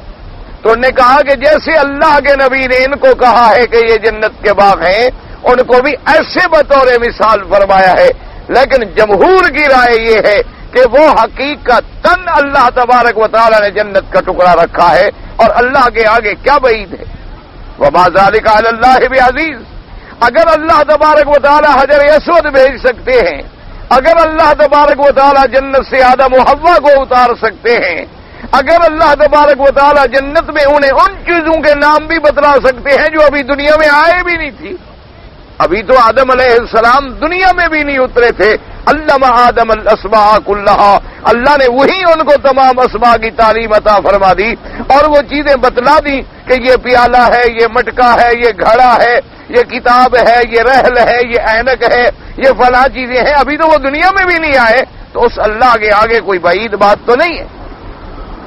تو انہوں نے کہا کہ جیسے اللہ کے نبی نے ان کو کہا ہے کہ یہ جنت کے باغ ہیں, ان کو بھی ایسے بطور مثال فرمایا ہے. لیکن جمہور کی رائے یہ ہے کہ وہ حقیقتاً اللہ تبارک و تعالی نے جنت کا ٹکڑا رکھا ہے, اور اللہ کے آگے کیا بعید ہے. وما ذلک علی اللہ بعزیز. اگر اللہ تبارک و تعالی حجر اسود بھیج سکتے ہیں, اگر اللہ تبارک و تعالی جنت سے آدم و حوا کو اتار سکتے ہیں, اگر اللہ تبارک و تعالی جنت میں انہیں ان چیزوں کے نام بھی بتلا سکتے ہیں جو ابھی دنیا میں آئے بھی نہیں تھی. ابھی تو آدم علیہ السلام دنیا میں بھی نہیں اترے تھے. علم آدم الاسماء کلھا, اللہ نے وہی ان کو تمام اسماء کی تعلیم عطا فرما دی اور وہ چیزیں بتلا دی کہ یہ پیالہ ہے, یہ مٹکا ہے, یہ گھڑا ہے, یہ کتاب ہے, یہ رحل ہے, یہ اینک ہے, یہ فلاں چیزیں ہیں. ابھی تو وہ دنیا میں بھی نہیں آئے, تو اس اللہ کے آگے کوئی بعید بات تو نہیں ہے.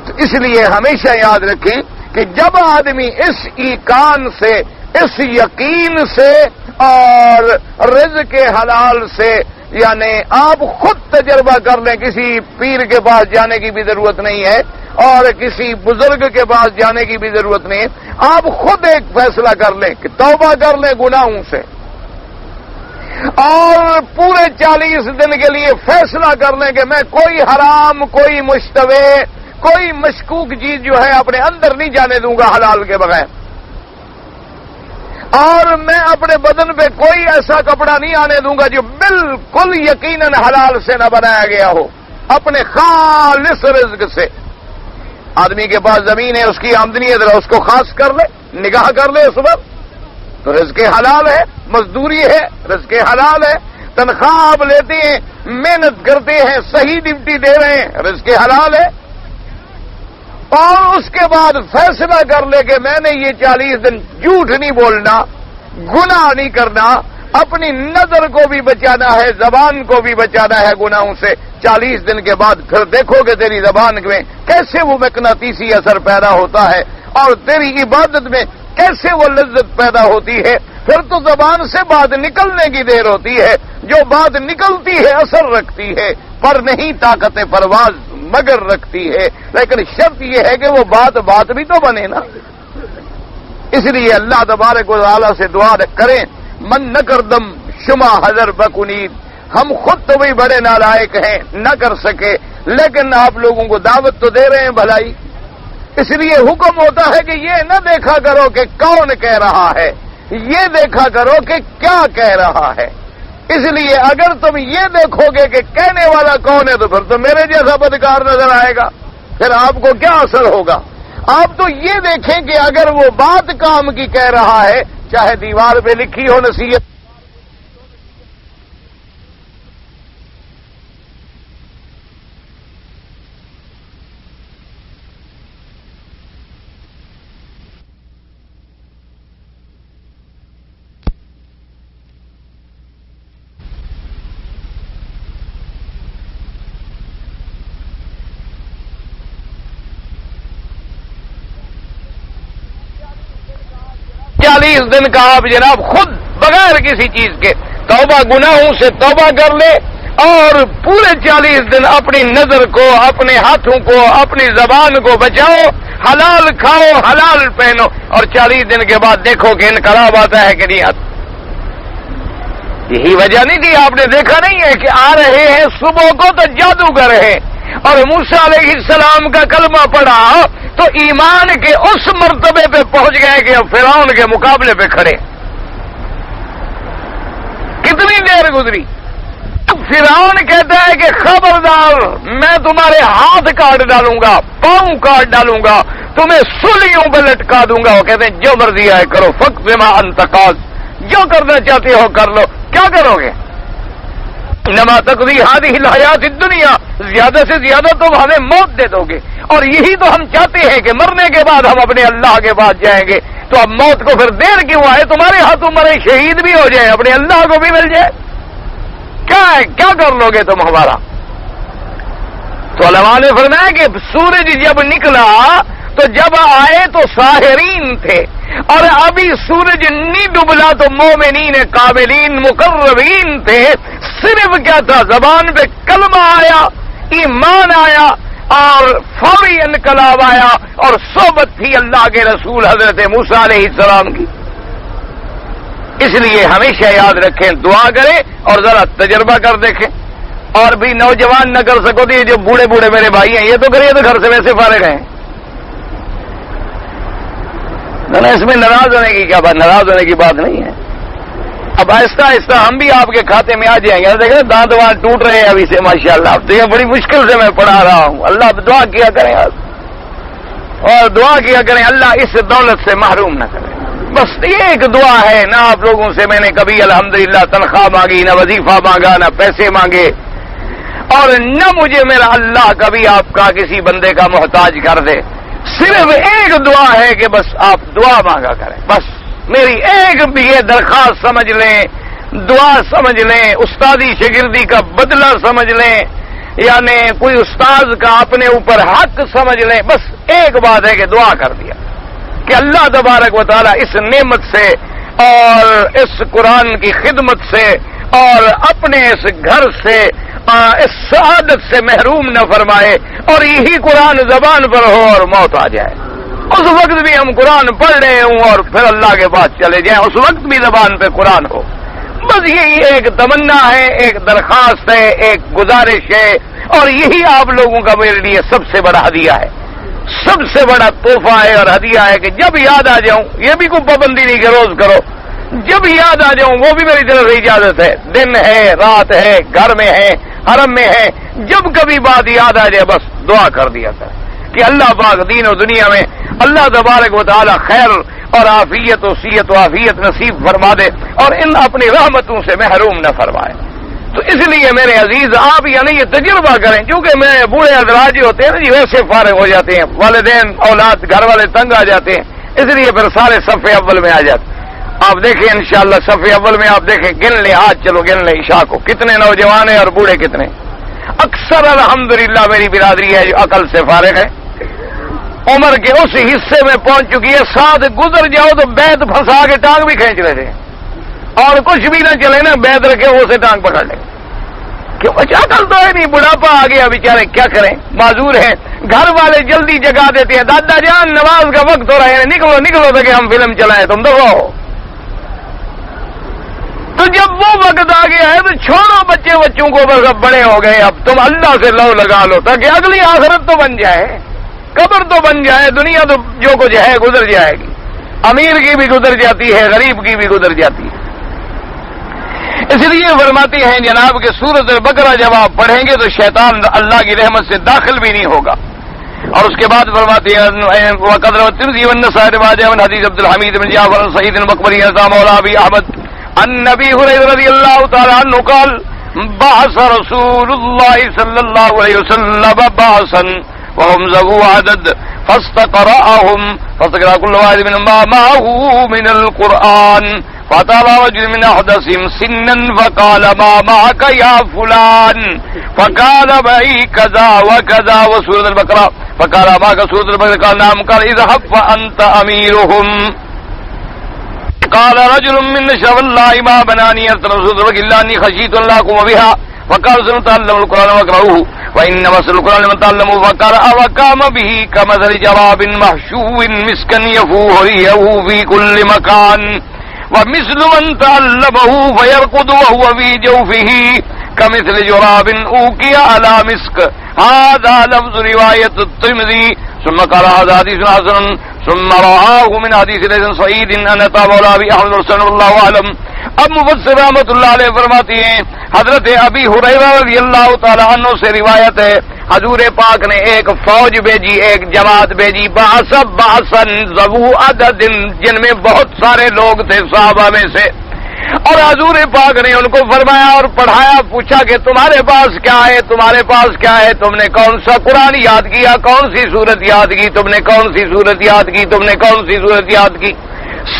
تو اس لیے ہمیشہ یاد رکھیں کہ جب آدمی اس ایقان سے, اس یقین سے اور رزق حلال سے, یعنی آپ خود تجربہ کر لیں, کسی پیر کے پاس جانے کی بھی ضرورت نہیں ہے اور کسی بزرگ کے پاس جانے کی بھی ضرورت نہیں ہے. آپ خود ایک فیصلہ کر لیں کہ توبہ کر لیں گناہوں سے, اور پورے 40 دن کے لیے فیصلہ کر لیں کہ میں کوئی حرام, کوئی مشتبہ, کوئی مشکوک چیز جو ہے اپنے اندر نہیں جانے دوں گا حلال کے بغیر, اور میں اپنے بدن پہ کوئی ایسا کپڑا نہیں آنے دوں گا جو بالکل یقیناً حلال سے نہ بنایا گیا ہو, اپنے خالص رزق سے. آدمی کے پاس زمین ہے، اس کی آمدنی ہے، ذرا اس کو خاص کر لے، نگاہ کر لے اس وقت، تو رزق حلال ہے، مزدوری ہے، رزق حلال ہے، تنخواہ آپ لیتے ہیں، محنت کرتے ہیں، صحیح ڈیوٹی دے رہے ہیں، رزق حلال ہے۔ اور اس کے بعد فیصلہ کر لے کہ میں نے یہ 40 دن جھوٹ نہیں بولنا، گناہ نہیں کرنا، اپنی نظر کو بھی بچانا ہے، زبان کو بھی بچانا ہے گناہوں سے۔ 40 دن کے بعد پھر دیکھو کہ تیری زبان میں کیسے وہ مقناطیسی اثر پیدا ہوتا ہے اور تیری عبادت میں کیسے وہ لذت پیدا ہوتی ہے۔ پھر تو زبان سے بات نکلنے کی دیر ہوتی ہے، جو بات نکلتی ہے اثر رکھتی ہے، پر نہیں طاقت پرواز مگر رکھتی ہے۔ لیکن شرط یہ ہے کہ وہ بات بھی تو بنے نا۔ اس لیے اللہ تبارک و تعالی سے دعا کریں، من نہ کردم شما حضر بکنید، ہم خود تو بھی بڑے نالائق ہیں، نہ کر سکے، لیکن آپ لوگوں کو دعوت تو دے رہے ہیں بھلائی۔ اس لیے حکم ہوتا ہے کہ یہ نہ دیکھا کرو کہ کون کہہ رہا ہے، یہ دیکھا کرو کہ کیا کہہ رہا ہے۔ اس لیے اگر تم یہ دیکھو گے کہ کہنے والا کون ہے تو پھر تو میرے جیسا بدکار نظر آئے گا، پھر آپ کو کیا اثر ہوگا؟ آپ تو یہ دیکھیں کہ اگر وہ بات کام کی کہہ رہا ہے، چاہے دیوار پہ لکھی ہو نصیحت، دن کا آپ جناب خود بغیر کسی چیز کے توبہ گناہوں سے توبہ کر لے اور پورے 40 دن اپنی نظر کو، اپنے ہاتھوں کو، اپنی زبان کو بچاؤ، حلال کھاؤ، حلال پہنو، اور 40 دن کے بعد دیکھو کہ انقلاب آتا ہے کہ نہیں آتا۔ یہی وجہ نہیں تھی، آپ نے دیکھا نہیں ہے کہ آ رہے ہیں صبح کو تو جادوگر ہیں، اور موسیٰ علیہ السلام کا کلمہ پڑھا تو ایمان کے اس مرتبے پہ پہنچ گئے کہ اب فرعون کے مقابلے پہ کھڑے۔ کتنی دیر گزری، فرعون کہتا ہے کہ خبردار، میں تمہارے ہاتھ کاٹ ڈالوں گا، پاؤں کاٹ ڈالوں گا، تمہیں سلیوں پہ لٹکا دوں گا۔ وہ کہتے ہیں جو مرضی ہے کرو، فقط بما انت قاض، جو کرنا چاہتے ہو کر لو۔ کیا کرو گے؟ انما تقضی هذه الحیات الدنیا، زیادہ سے زیادہ تم ہمیں موت دے دو گے، اور یہی تو ہم چاہتے ہیں کہ مرنے کے بعد ہم اپنے اللہ کے پاس جائیں گے۔ تو اب موت کو پھر دیر کیوں آئے؟ تمہارے ہاتھوں مرے شہید بھی ہو جائے، اپنے اللہ کو بھی مل جائے۔ کیا ہے، کیا کر لو گے تم ہمارا؟ تو علماء نے فرمایا کہ سورج جب نکلا تو جب آئے تو ساحرین تھے، اور ابھی سورج نہیں ڈبلا تو مومنین قابلین مقربین تھے۔ صرف کیا تھا، زبان پہ کلمہ آیا، ایمان آیا، اور فوری انقلاب آیا، اور صحبت تھی اللہ کے رسول حضرت موسیٰ علیہ السلام کی۔ اس لیے ہمیشہ یاد رکھیں، دعا کریں اور ذرا تجربہ کر دیکھیں۔ اور بھی نوجوان نہ کر سکو تو یہ جو بوڑھے بوڑھے میرے بھائی ہیں یہ تو کریے، تو گھر سے ویسے فارغ ہیں۔ اس میں ناراض ہونے کی کیا بات، ناراض ہونے کی بات نہیں ہے۔ اب آہستہ آہستہ ہم بھی آپ کے کھاتے میں آ جائیں گے۔ دیکھیں دانت وہاں ٹوٹ رہے ہیں ابھی سے ماشاءاللہ، اب تو یہ بڑی مشکل سے میں پڑھا رہا ہوں۔ اللہ دعا کیا کریں اور دعا کیا کریں اللہ اس دولت سے محروم نہ کرے۔ بس یہ ایک دعا ہے، نہ آپ لوگوں سے میں نے کبھی الحمدللہ تنخواہ مانگی، نہ وظیفہ مانگا، نہ پیسے مانگے، اور نہ مجھے میرا اللہ کبھی آپ کا کسی بندے کا محتاج کر دے۔ صرف ایک دعا ہے کہ بس آپ دعا مانگا کریں۔ بس میری ایک بھی یہ درخواست سمجھ لیں، دعا سمجھ لیں، استادی شاگردی کا بدلہ سمجھ لیں، یعنی کوئی استاذ کا اپنے اوپر حق سمجھ لیں۔ بس ایک بات ہے کہ دعا کر دیا کہ اللہ تبارک و تعالی اس نعمت سے اور اس قرآن کی خدمت سے اور اپنے اس گھر سے اس سعادت سے محروم نہ فرمائے، اور یہی قرآن زبان پر ہو اور موت آ جائے، اس وقت بھی ہم قرآن پڑھ رہے ہوں اور پھر اللہ کے پاس چلے جائیں، اس وقت بھی زبان پہ قرآن ہو۔ بس یہی ایک تمنا ہے، ایک درخواست ہے، ایک گزارش ہے، اور یہی آپ لوگوں کا میرے لیے سب سے بڑا ہدیہ ہے، سب سے بڑا تحفہ ہے اور ہدیہ ہے کہ جب یاد آ جاؤں، یہ بھی کوئی پابندی نہیں کہ روز کرو، جب یاد آ جاؤں وہ بھی میری طرف سے اجازت ہے، دن ہے، رات ہے، گھر میں ہے، حرم میں ہے، جب کبھی بات یاد آ جائے بس دعا کر دیا کریں۔ کہ اللہ پاک دین و دنیا میں اللہ تبارک و تعالی خیر اور عافیت و سیت و عافیت نصیب فرما دے اور ان اپنی رحمتوں سے محروم نہ فرمائے۔ تو اس لیے میرے عزیز آپ یعنی یہ تجربہ کریں، کیونکہ میں بوڑھے حضرات جو ہوتے ہیں نا جی ویسے فارغ ہو جاتے ہیں، والدین اولاد گھر والے تنگ آ جاتے ہیں، اس لیے پھر سارے صف اول میں آ جاتے۔ آپ دیکھیں انشاءاللہ صف اول میں آپ دیکھیں، گن لیں آج، چلو گن لیں عشاء کو کتنے نوجوان ہیں اور بوڑھے کتنے۔ اکثر الحمدللہ میری برادری ہے جو عقل سے فارغ ہے، عمر کے اس حصے میں پہنچ چکی ہے، ساتھ گزر جاؤ تو بیت پھنسا کے ٹانگ بھی کھینچ رہے تھے، اور کچھ بھی نہ چلے نا بیت رکھے وہ سے ٹانگ پکڑ لیں، کیوں عقل تو ہے نہیں، بڑھاپا آ گیا بیچارے، کیا کریں، معذور ہیں۔ گھر والے جلدی جگا دیتے ہیں، دادا جان نماز کا وقت ہو رہا ہے، نکلو نکلو تو کہ ہم فلم چلائیں، تم تو ہو۔ تو جب وہ وقت آ گیا ہے تو چھوڑو بچوں کو، بس اب بڑے ہو گئے، اب تم اللہ سے لو لگا لو تاکہ اگلی آخرت تو بن جائے، قبر تو بن جائے، دنیا تو جو کچھ ہے گزر جائے گی، امیر کی بھی گزر جاتی ہے، غریب کی بھی گزر جاتی ہے۔ اس لیے فرماتے ہیں جناب کہ سورۃ البقرہ جب آپ پڑھیں گے تو شیطان اللہ کی رحمت سے داخل بھی نہیں ہوگا۔ اور اس کے بعد فرماتے ہیں وقد روى الترمذي والنسائي من حديث عبد الحميد بن جعفر سعيد المقبري عن مولى ابي احمد عن ابي هريره رضي الله تعالى عنه قال بعث رسول الله صلى الله عليه وسلم بعثا وهم ذو عدد فاستقرأهم فاستقرأ كل واحد منهم ما معه من القرآن فطلع رجل من أحدثهم سنا فقال ما معك يا فلان فقال معي كذا وكذا وسورة البقرة فقال معك سورة البقرة قال نعم قال اذهب فأنت أميرهم قال رجل من نشر الله ما بناني أرسل سورة البقرة إلا أني خشيت أن لا أقوم بها فقال سنتعلم القرآن واقرأوه وإن مثل القرآن من تعلمه فقرأ وقام به كمثل جراب محشو مسكا يفوه ريحه في كل مكان ومثل من تعلمه فيرقد وهو في جوفه كمثل جراب أوقي على مسك هذا لفظ رواية الترمذي ثم قال هذا حديث حسن ثم رآه من حديث ليس صعيد أن تابع أبي أحمد رسول الله أعلم۔ اب مفسر رحمۃ اللہ علیہ فرماتی ہیں حضرت ابی ہریرہ رضی اللہ تعالی عنہ سے روایت ہے حضور پاک نے ایک فوج بھیجی، ایک جماعت بھیجی، بعثن ذو عدد جن میں بہت سارے لوگ تھے صحابہ میں سے، اور حضور پاک نے ان کو فرمایا اور پڑھایا، پوچھا کہ تمہارے پاس کیا ہے، تمہارے پاس کیا ہے، تم نے کون سا قرآن یاد کیا، کون سی سورت یاد کی، تم نے کون سی سورت یاد کی، تم نے کون سی سورت یاد کی،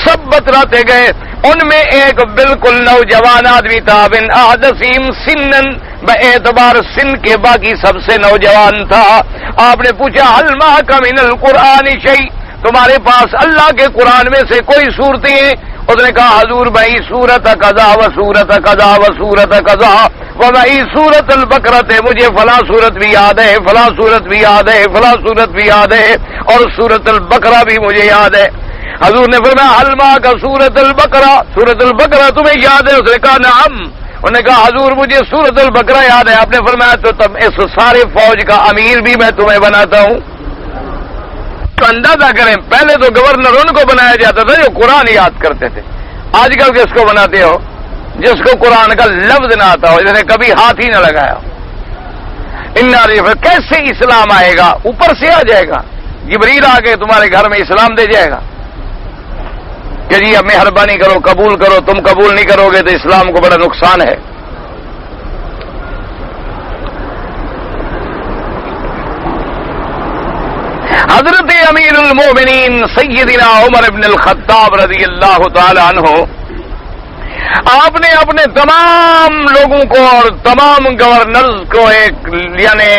سب بتلاتے گئے۔ ان میں ایک بالکل نوجوان آدمی تھا، بن احدثیم سنن، باعتبار سن کے باقی سب سے نوجوان تھا۔ آپ نے پوچھا هل معك من القرآن شيء، تمہارے پاس اللہ کے قرآن میں سے کوئی صورتیں ہیں؟ اس نے کہا حضور بھائی سورت قضا و سورت قضا و سورت قضا و بھائی سورت البقرہ، مجھے فلاں سورت بھی یاد ہے، فلاں سورت بھی یاد ہے، فلاں سورت بھی یاد ہے، اور سورت البقرہ بھی مجھے یاد ہے۔ حضور نے فرمایا حل معك سورت البقرہ، سورت البقرہ تمہیں یاد ہے؟ اس نے کہا نعم۔ انہوں نے کہا حضور مجھے سورت البقرہ یاد ہے۔ آپ نے فرمایا تو تم اس سارے فوج کا امیر بھی میں تمہیں بناتا ہوں۔ تو اندازہ کریں پہلے تو گورنر ان کو بنایا جاتا تھا جو قرآن یاد کرتے تھے، آج کل کس کو بناتے ہو؟ جس کو قرآن کا لفظ نہ آتا ہو، جس نے کبھی ہاتھ ہی نہ لگایا۔ کیسے اسلام آئے گا؟ اوپر سے آ جائے گا، جبریل آ کے تمہارے گھر میں اسلام دے جائے گا کہ جی اب مہربانی کرو قبول کرو، تم قبول نہیں کرو گے تو اسلام کو بڑا نقصان ہے۔ حضرت امیر المومنین سیدنا عمر بن الخطاب رضی اللہ تعالی عنہ، آپ نے اپنے تمام لوگوں کو اور تمام گورنرز کو ایک یعنی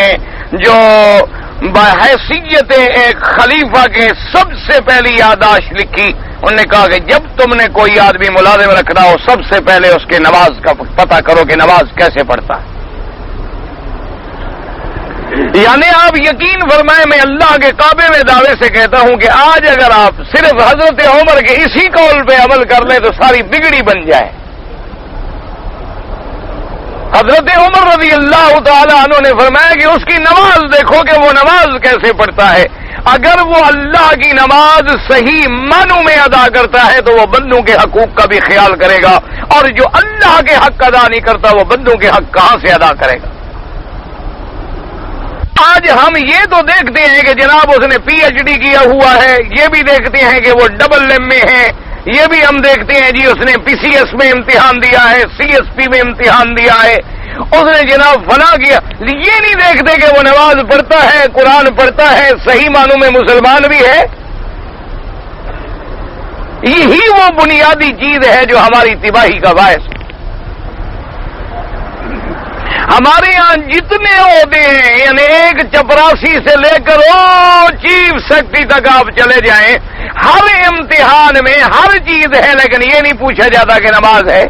جو بحیثیت ایک خلیفہ کے سب سے پہلی یادداشت لکھی۔ انہوں نے کہا کہ جب تم نے کوئی آدمی ملازم رکھنا ہو سب سے پہلے اس کے نماز کا پتہ کرو کہ نماز کیسے پڑھتا ہے۔ یعنی آپ یقین فرمائیں میں اللہ کے کعبے میں دعوے سے کہتا ہوں کہ آج اگر آپ صرف حضرت عمر کے اسی قول پہ عمل کر لیں تو ساری بگڑی بن جائے۔ حضرت عمر رضی اللہ تعالی عنہ نے فرمایا کہ اس کی نماز دیکھو کہ وہ نماز کیسے پڑھتا ہے۔ اگر وہ اللہ کی نماز صحیح معنوں میں ادا کرتا ہے تو وہ بندوں کے حقوق کا بھی خیال کرے گا، اور جو اللہ کے حق ادا نہیں کرتا وہ بندوں کے حق کہاں سے ادا کرے گا؟ آج ہم یہ تو دیکھتے ہیں کہ جناب اس نے پی ایچ ڈی کیا ہوا ہے، یہ بھی دیکھتے ہیں کہ وہ ڈبل ایم میں ہے، یہ بھی ہم دیکھتے ہیں جی اس نے پی سی ایس میں امتحان دیا ہے، سی ایس پی میں امتحان دیا ہے، اس نے جناب فلاں کیا، یہ نہیں دیکھتے کہ وہ نماز پڑھتا ہے، قرآن پڑھتا ہے، صحیح معنوں میں مسلمان بھی ہے۔ یہی وہ بنیادی چیز ہے جو ہماری تباہی کا باعث ہے۔ ہمارے یہاں جتنے عہدے ہیں، یعنی ایک چپراسی سے لے کر چیف سیکرٹری تک آپ چلے جائیں، ہر امتحان میں ہر چیز ہے، لیکن یہ نہیں پوچھا جاتا کہ نماز ہے۔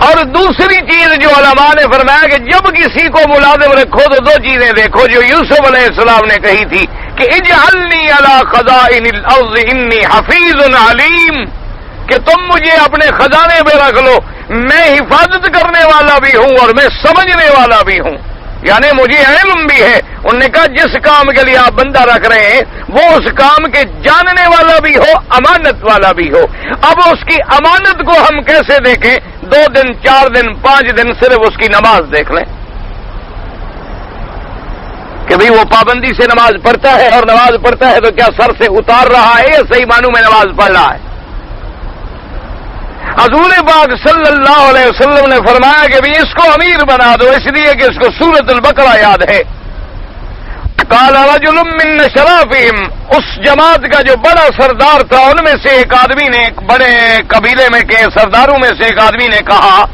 اور دوسری چیز جو علماء نے فرمایا کہ جب کسی کو ملازم رکھو تو دو چیزیں دیکھو جو یوسف علیہ السلام نے کہی تھی کہ اجعلنی علی خزائن الارض انی حفیظ علیم، کہ تم مجھے اپنے خزانے میں رکھ لو، میں حفاظت کرنے والا بھی ہوں اور میں سمجھنے والا بھی ہوں، یعنی مجھے علم بھی ہے۔ انہوں نے کہا جس کام کے لیے آپ بندہ رکھ رہے ہیں وہ اس کام کے جاننے والا بھی ہو، امانت والا بھی ہو۔ اب اس کی امانت کو ہم کیسے دیکھیں؟ 2 دن 4 دن 5 دن صرف اس کی نماز دیکھ لیں کہ بھئی وہ پابندی سے نماز پڑھتا ہے، اور نماز پڑھتا ہے تو کیا سر سے اتار رہا ہے یا صحیح معنوں میں نماز پڑھ رہا ہے؟ حضور پاک صلی اللہ علیہ وسلم نے فرمایا کہ بھی اس کو امیر بنا دو، اس لیے کہ اس کو سورۃ البقرہ یاد ہے۔ قال رجل من شرافهم، اس جماعت کا جو بڑا سردار تھا ان میں سے ایک آدمی نے، ایک بڑے قبیلے میں کے سرداروں میں سے ایک آدمی نے کہا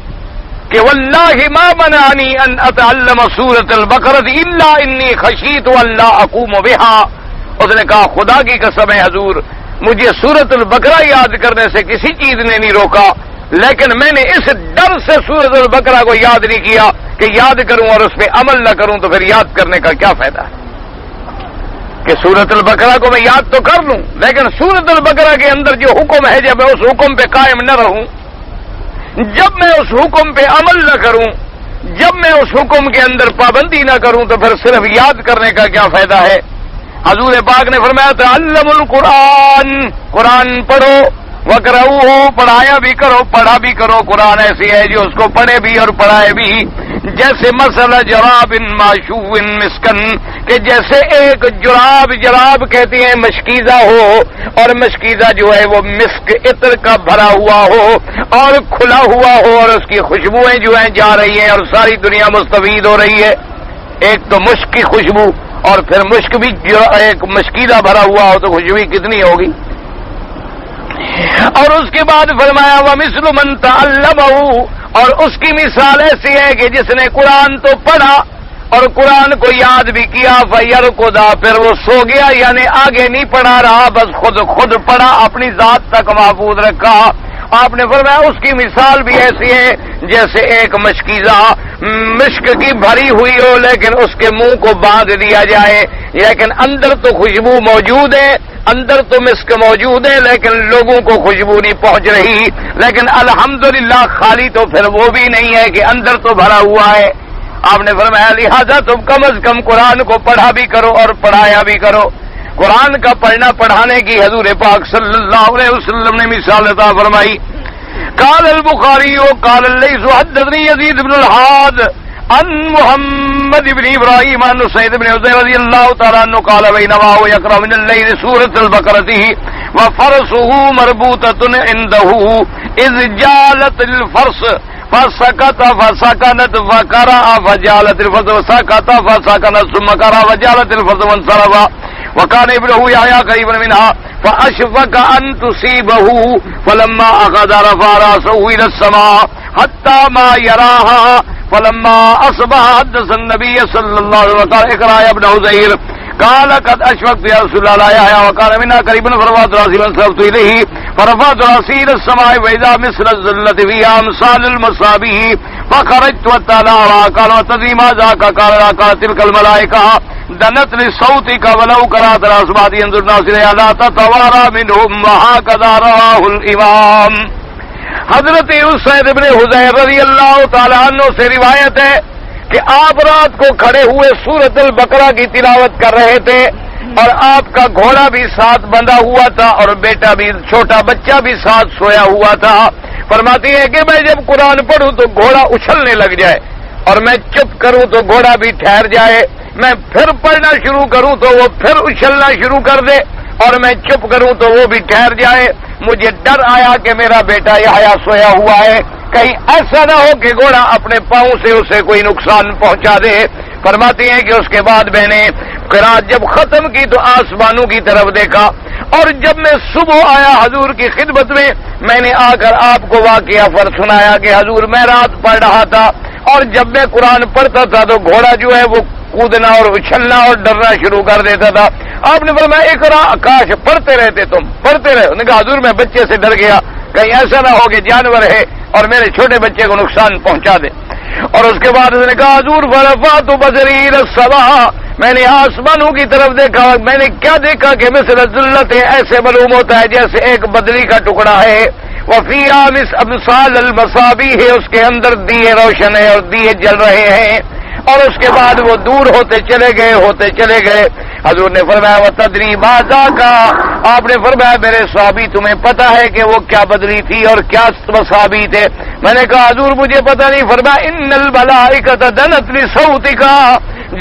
کہ واللہ ما منعنی ان اتعلم سورۃ البقرہ الا انی خشیت ان لا اقوم بها۔ اس نے کہا خدا کی قسم ہے حضور، مجھے سورۃ البقرہ یاد کرنے سے کسی چیز نے نہیں روکا، لیکن میں نے اس ڈر سے سورۃ البقرہ کو یاد نہیں کیا کہ یاد کروں اور اس پہ عمل نہ کروں تو پھر یاد کرنے کا کیا فائدہ ہے؟ کہ سورۃ البقرہ کو میں یاد تو کر لوں، لیکن سورۃ البقرہ کے اندر جو حکم ہے جب میں اس حکم پہ قائم نہ رہوں، جب میں اس حکم پہ عمل نہ کروں، جب میں اس حکم کے اندر پابندی نہ کروں تو پھر صرف یاد کرنے کا کیا فائدہ ہے؟ حضور پاک نے فرمایا تعلم القرآن، قرآن پڑھو، وقرؤہ، پڑھایا بھی کرو، پڑھا بھی کرو۔ قرآن ایسی ہے جو اس کو پڑھے بھی اور پڑھائے بھی، جیسے مسئلہ جراب معشوع مسکن، کہ جیسے ایک جراب کہتے ہیں مشکیزہ ہو، اور مشکیزہ جو ہے وہ مسک عطر کا بھرا ہوا ہو اور کھلا ہوا ہو، اور اس کی خوشبوئیں جو ہیں جا رہی ہیں اور ساری دنیا مستفید ہو رہی ہے۔ ایک تو مشک کی خوشبو، اور پھر مشک بھی ایک مشکیزہ بھرا ہوا ہو تو خوشبو کتنی ہوگی؟ اور اس کے بعد فرمایا وَمِثْلُ مَنْ تَعَلَّمَهُ، اور اس کی مثال ایسی ہے کہ جس نے قرآن تو پڑھا اور قرآن کو یاد بھی کیا، فَيَرْقُدَ، پھر وہ سو گیا، یعنی آگے نہیں پڑھا رہا، بس خود پڑھا، اپنی ذات تک محفوظ رکھا۔ آپ نے فرمایا اس کی مثال بھی ایسی ہے جیسے ایک مشکیزہ مشک کی بھری ہوئی ہو، لیکن اس کے منہ کو باندھ دیا جائے، لیکن اندر تو خوشبو موجود ہے، اندر تو مسک موجود ہے، لیکن لوگوں کو خوشبو نہیں پہنچ رہی۔ لیکن الحمدللہ خالی تو پھر وہ بھی نہیں ہے کہ اندر تو بھرا ہوا ہے۔ آپ نے فرمایا لہذا تم کم از کم قرآن کو پڑھا بھی کرو اور پڑھایا بھی کرو۔ قرآن کا پڑھنا پڑھانے کی حضور پاک صلی اللہ علیہ وسلم نے مثال عطا فرمائی۔ قال البخاری قال الليث حدثني يزيد بن الحاد عن محمد بن ابراہیم عن سعید بن حضیر رضی اللہ تعالی عنہ قال بينما هو يقرأ من الليل سورة البقرة وفرسه مربوطة عنده اذ جالت الفرس فسكت فسكنت فقرأ فجالت الفرس وسكت فسكنت ثم قرأ فجالت الفرس وانصرف وكان ابنه يحيى قريبا منها فأشفق أن تصيبه فلما أخذ رفع رأسه إلى السماء حتى ما يراها فلما أصبح حدث النبي صلى الله عليه وسلم قال اقرأ يا ابن عزير قال قد أشفقت يا رسول الله يا يحيى وكان منا قريبا فرفعت رأسي وانصرفت إليه فرفعت رأسي إلى السماء وإذا مثل الظلة فيها أمثال المصابيح فخرجت واتلى قال وتدري ما ذاك قال تلك الملائكة دنت لصوتك ولو قرأت الأصوات ينظر الناس إليها لا تتوارى منهم وهكذا رواه الإمام۔ حضرت اسید بن حضیر رضی اللہ تعالی عنہ سے روایت ہے کہ آپ رات کو کھڑے ہوئے سورۃ البقرہ کی تلاوت کر رہے تھے اور آپ کا گھوڑا بھی ساتھ بندھا ہوا تھا اور بیٹا بھی، چھوٹا بچہ بھی ساتھ سویا ہوا تھا۔ فرماتی ہے کہ میں جب قرآن پڑھوں تو گھوڑا اچھلنے لگ جائے، اور میں چپ کروں تو گھوڑا بھی ٹھہر جائے، میں پھر پڑھنا شروع کروں تو وہ پھر اچھلنا شروع کر دے، اور میں چپ کروں تو وہ بھی ٹھہر جائے۔ مجھے ڈر آیا کہ میرا بیٹا یحییٰ سویا ہوا ہے، کہیں ایسا نہ ہو کہ گھوڑا اپنے پاؤں سے اسے کوئی نقصان پہنچا دے۔ فرماتے ہیں کہ اس کے بعد میں نے قرات جب ختم کی تو آسمانوں کی طرف دیکھا، اور جب میں صبح آیا حضور کی خدمت میں نے آ کر آپ کو واقعہ سنایا کہ حضور میں رات پڑھ رہا تھا، اور جب میں قرآن پڑھتا تھا تو گھوڑا جو ہے وہ کودنا اور اچھلنا اور ڈرنا شروع کر دیتا تھا۔ آپ نے فرمایا اقرا، کاش پڑھتے رہتے، تم پڑھتے رہے۔ انہوں نے کہا حضور میں بچے سے ڈر گیا، کہیں ایسا نہ ہو کہ جانور ہے اور میرے چھوٹے بچے کو نقصان پہنچا دے۔ اور اس کے بعد اس نے کہا حضور فرفعت بصری الی السماء، میں نے آسمانوں کی طرف دیکھا، میں نے کیا دیکھا کہ مثل ذلت، ایسے معلوم ہوتا ہے جیسے ایک بدری کا ٹکڑا ہے، وفیہا امثال المصابیح، اس کے اندر دیے روشن ہے اور دیے جل رہے ہیں، اور اس کے بعد وہ دور ہوتے چلے گئے۔ حضور نے فرمایا وتدری ما ذاک، آپ نے فرمایا میرے صحابی تمہیں پتا ہے کہ وہ کیا بدری تھی اور کیا مصابیح تھے؟ میں نے کہا حضور مجھے پتا نہیں۔ فرمایا ان الملائکۃ دنت لصوتک،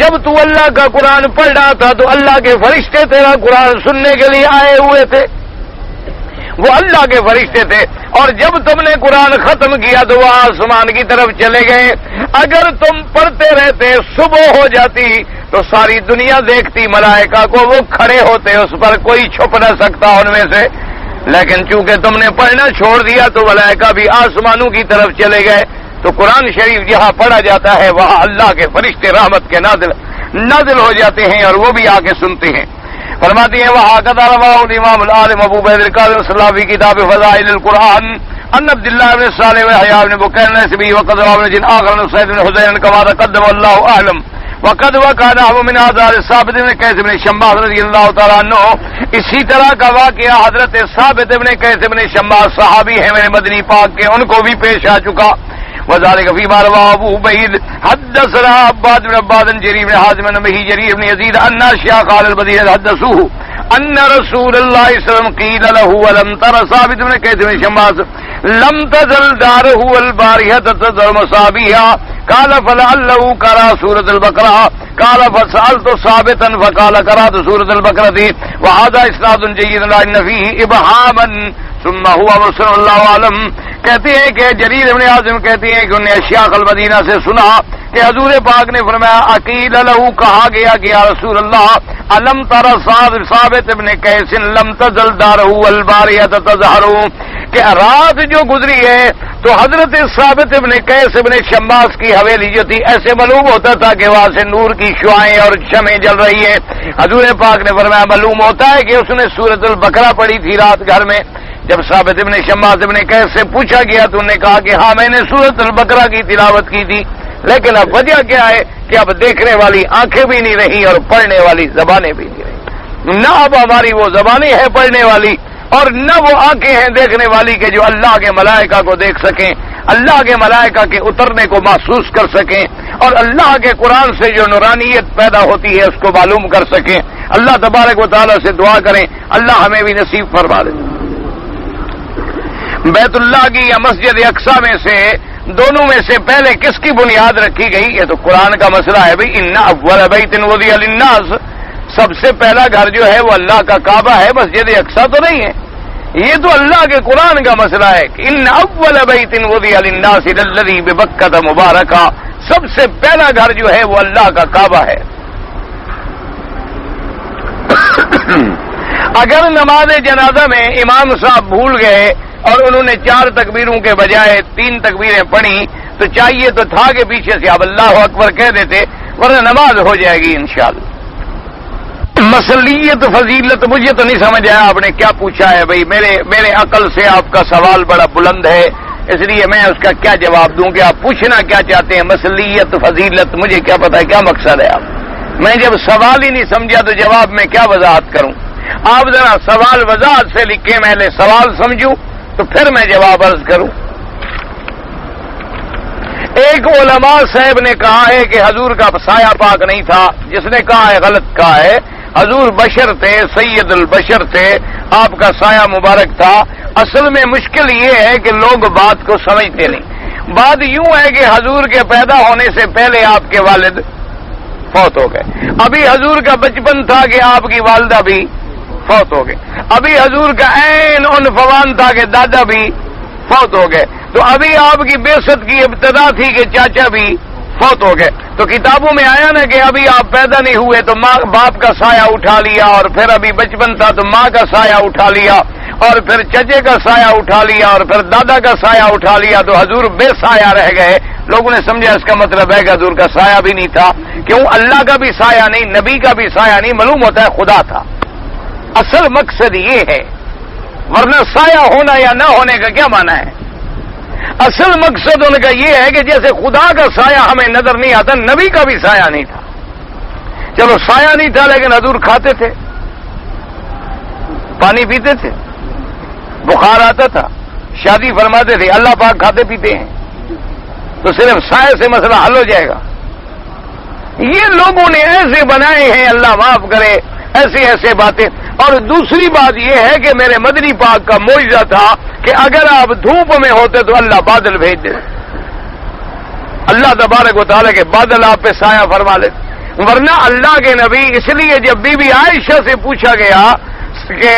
جب تو اللہ کا قرآن پڑھ رہا تھا تو اللہ کے فرشتے تیرا قرآن سننے کے لیے آئے ہوئے تھے، وہ اللہ کے فرشتے تھے، اور جب تم نے قرآن ختم کیا تو وہ آسمان کی طرف چلے گئے۔ اگر تم پڑھتے رہتے صبح ہو جاتی تو ساری دنیا دیکھتی ملائکہ کو، وہ کھڑے ہوتے، اس پر کوئی چھپ نہ سکتا ان میں سے، لیکن چونکہ تم نے پڑھنا چھوڑ دیا تو ملائکہ بھی آسمانوں کی طرف چلے گئے۔ تو قرآن شریف جہاں پڑھا جاتا ہے وہاں اللہ کے فرشتے رحمت کے نازل ہو جاتے ہیں اور وہ بھی آ کے سنتے ہیں۔ فرماتی ہیں وحاکت رواہ الامام العالم ابو بید القادر صلی اللہ فی کتاب فضائل القرآن ان عبد اللہ بن صالح بن حیاء بن بکیر نسبی وقد روا بن جن آخر بن سعید بن حسین کما تقدم اللہ اعلم وقد وقع نحو من آثار ثابت بن قیس بن شماس رضی اللہ تعالیٰ عنہ، اسی طرح کا واقعہ حضرت ثابت بن قیس بن شماس صحابی ہیں میرے مدنی پاک کے، ان کو بھی پیش آ چکا۔ وذلك فيما رواه ابو عبيد حدثنا عباد بن عباد جرير بن حازم بن مهي جرير بن يزيد ان اشياء قال البديل حدثوه ان رسول الله صلى الله عليه وسلم قيل له ولم تر ثابت بن قيس بن شماس لم تزل داره البارحة تزر مصابيها قال فلعله قرأ سورة البقرة قال فسألت ثابتا فقال قرأت سورة البقرة وهذا اسناد جيد لأن فيه ابهاما ثم هو رسول اللہ عالم۔ کہتے ہیں کہ جریر ابن عاصم کہتے ہیں کہ انہیں اشیاء المدینہ سے سنا کہ حضور پاک نے فرمایا عقیل لہو، کہا گیا کہ یا رسول اللہ علم تر ثابت ابن قیس لم تزل دارہ البارحة تظہر، کہ رات جو گزری ہے تو حضرت ثابت ابن قیس ابن شماس کی حویلی جو تھی ایسے معلوم ہوتا تھا کہ وہاں سے نور کی شعائیں اور شمعیں جل رہی ہیں۔ حضور پاک نے فرمایا معلوم ہوتا ہے کہ اس نے سورۃ البقرہ پڑھی تھی رات گھر میں۔ جب ثابت ابن شماس ابن قیس سے پوچھا گیا تو انہوں نے کہا کہ ہاں میں نے سورۃ البقرہ کی تلاوت کی تھی، لیکن اب وجہ کیا ہے کہ اب دیکھنے والی آنکھیں بھی نہیں رہی اور پڑھنے والی زبانیں بھی نہیں رہی، نہ اب ہماری وہ زبانیں ہیں پڑھنے والی اور نہ وہ آنکھیں ہیں دیکھنے والی کہ جو اللہ کے ملائکہ کو دیکھ سکیں، اللہ کے ملائکہ کے اترنے کو محسوس کر سکیں، اور اللہ کے قرآن سے جو نورانیت پیدا ہوتی ہے اس کو معلوم کر سکیں۔ اللہ تبارک و تعالیٰ سے دعا کریں اللہ ہمیں بھی نصیب فرما دے۔ بیت اللہ کی یا مسجد اقصی میں سے دونوں میں سے پہلے کس کی بنیاد رکھی گئی؟ یہ تو قرآن کا مسئلہ ہے بھائی، ان اول بیت وضع للناس، سب سے پہلا گھر جو ہے وہ اللہ کا کعبہ ہے، مسجد اقصی تو نہیں ہے۔ یہ تو اللہ کے قرآن کا مسئلہ ہے کہ ان اول بیت وضع للناس للذی ببکۃ مبارکہ، سب سے پہلا گھر جو ہے وہ اللہ کا کعبہ ہے۔ اگر نماز جنازہ میں امام صاحب بھول گئے اور انہوں نے 4 تکبیروں کے بجائے 3 تکبیریں پڑھی تو چاہیے تو تھا کہ پیچھے سے اب اللہ اکبر کہہ دیتے، ورنہ نماز ہو جائے گی انشاءاللہ۔ مصلیت فضیلت مجھے تو نہیں سمجھ آیا آپ نے کیا پوچھا ہے بھائی، میرے عقل سے آپ کا سوال بڑا بلند ہے، اس لیے میں اس کا کیا جواب دوں کہ آپ پوچھنا کیا چاہتے ہیں؟ مصلیت فضیلت مجھے کیا پتا ہے کیا مقصد ہے آپ؟ میں جب سوال ہی نہیں سمجھا تو جواب میں کیا وضاحت کروں؟ آپ ذرا سوال وضاحت سے لکھیں، میں نے سوال سمجھوں تو پھر میں جواب عرض کروں۔ ایک علماء صاحب نے کہا ہے کہ حضور کا سایہ پاک نہیں تھا، جس نے کہا ہے غلط کہا ہے، حضور بشر تھے، سید البشر تھے، آپ کا سایہ مبارک تھا۔ اصل میں مشکل یہ ہے کہ لوگ بات کو سمجھتے نہیں۔ بات یوں ہے کہ حضور کے پیدا ہونے سے پہلے آپ کے والد فوت ہو گئے، ابھی حضور کا بچپن تھا کہ آپ کی والدہ بھی فوت ہو گئے، ابھی حضور کا عین عنفوان تھا کہ دادا بھی فوت ہو گئے، تو ابھی آپ کی بعثت کی ابتدا تھی کہ چاچا بھی فوت ہو گئے۔ تو کتابوں میں آیا نا کہ ابھی آپ پیدا نہیں ہوئے تو ماں باپ کا سایہ اٹھا لیا، اور پھر ابھی بچپن تھا تو ماں کا سایہ اٹھا لیا، اور پھر چچے کا سایہ اٹھا لیا، اور پھر دادا کا سایہ اٹھا لیا، تو حضور بے سایہ رہ گئے۔ لوگوں نے سمجھا اس کا مطلب ہے کہ حضور کا سایہ بھی نہیں تھا، کیوں؟ اللہ کا بھی سایہ نہیں، نبی کا بھی سایہ نہیں، معلوم ہوتا ہے خدا تھا۔ اصل مقصد یہ ہے، ورنہ سایہ ہونا یا نہ ہونے کا کیا معنی ہے؟ اصل مقصد ان کا یہ ہے کہ جیسے خدا کا سایہ ہمیں نظر نہیں آتا، نبی کا بھی سایہ نہیں تھا۔ چلو سایہ نہیں تھا لیکن حضور کھاتے تھے، پانی پیتے تھے، بخار آتا تھا، شادی فرماتے تھے، اللہ پاک کھاتے پیتے ہیں، تو صرف سایہ سے مسئلہ حل ہو جائے گا؟ یہ لوگوں نے ایسے بنائے ہیں، اللہ معاف کرے، ایسے باتیں۔ اور دوسری بات یہ ہے کہ میرے مدنی پاک کا معجزہ تھا کہ اگر آپ دھوپ میں ہوتے تو اللہ بادل بھیج دے، اللہ تبارک و تعالیٰ کے بادل آپ پہ سایہ فرما لیتے، ورنہ اللہ کے نبی۔ اس لیے جب بی بی عائشہ سے پوچھا گیا کہ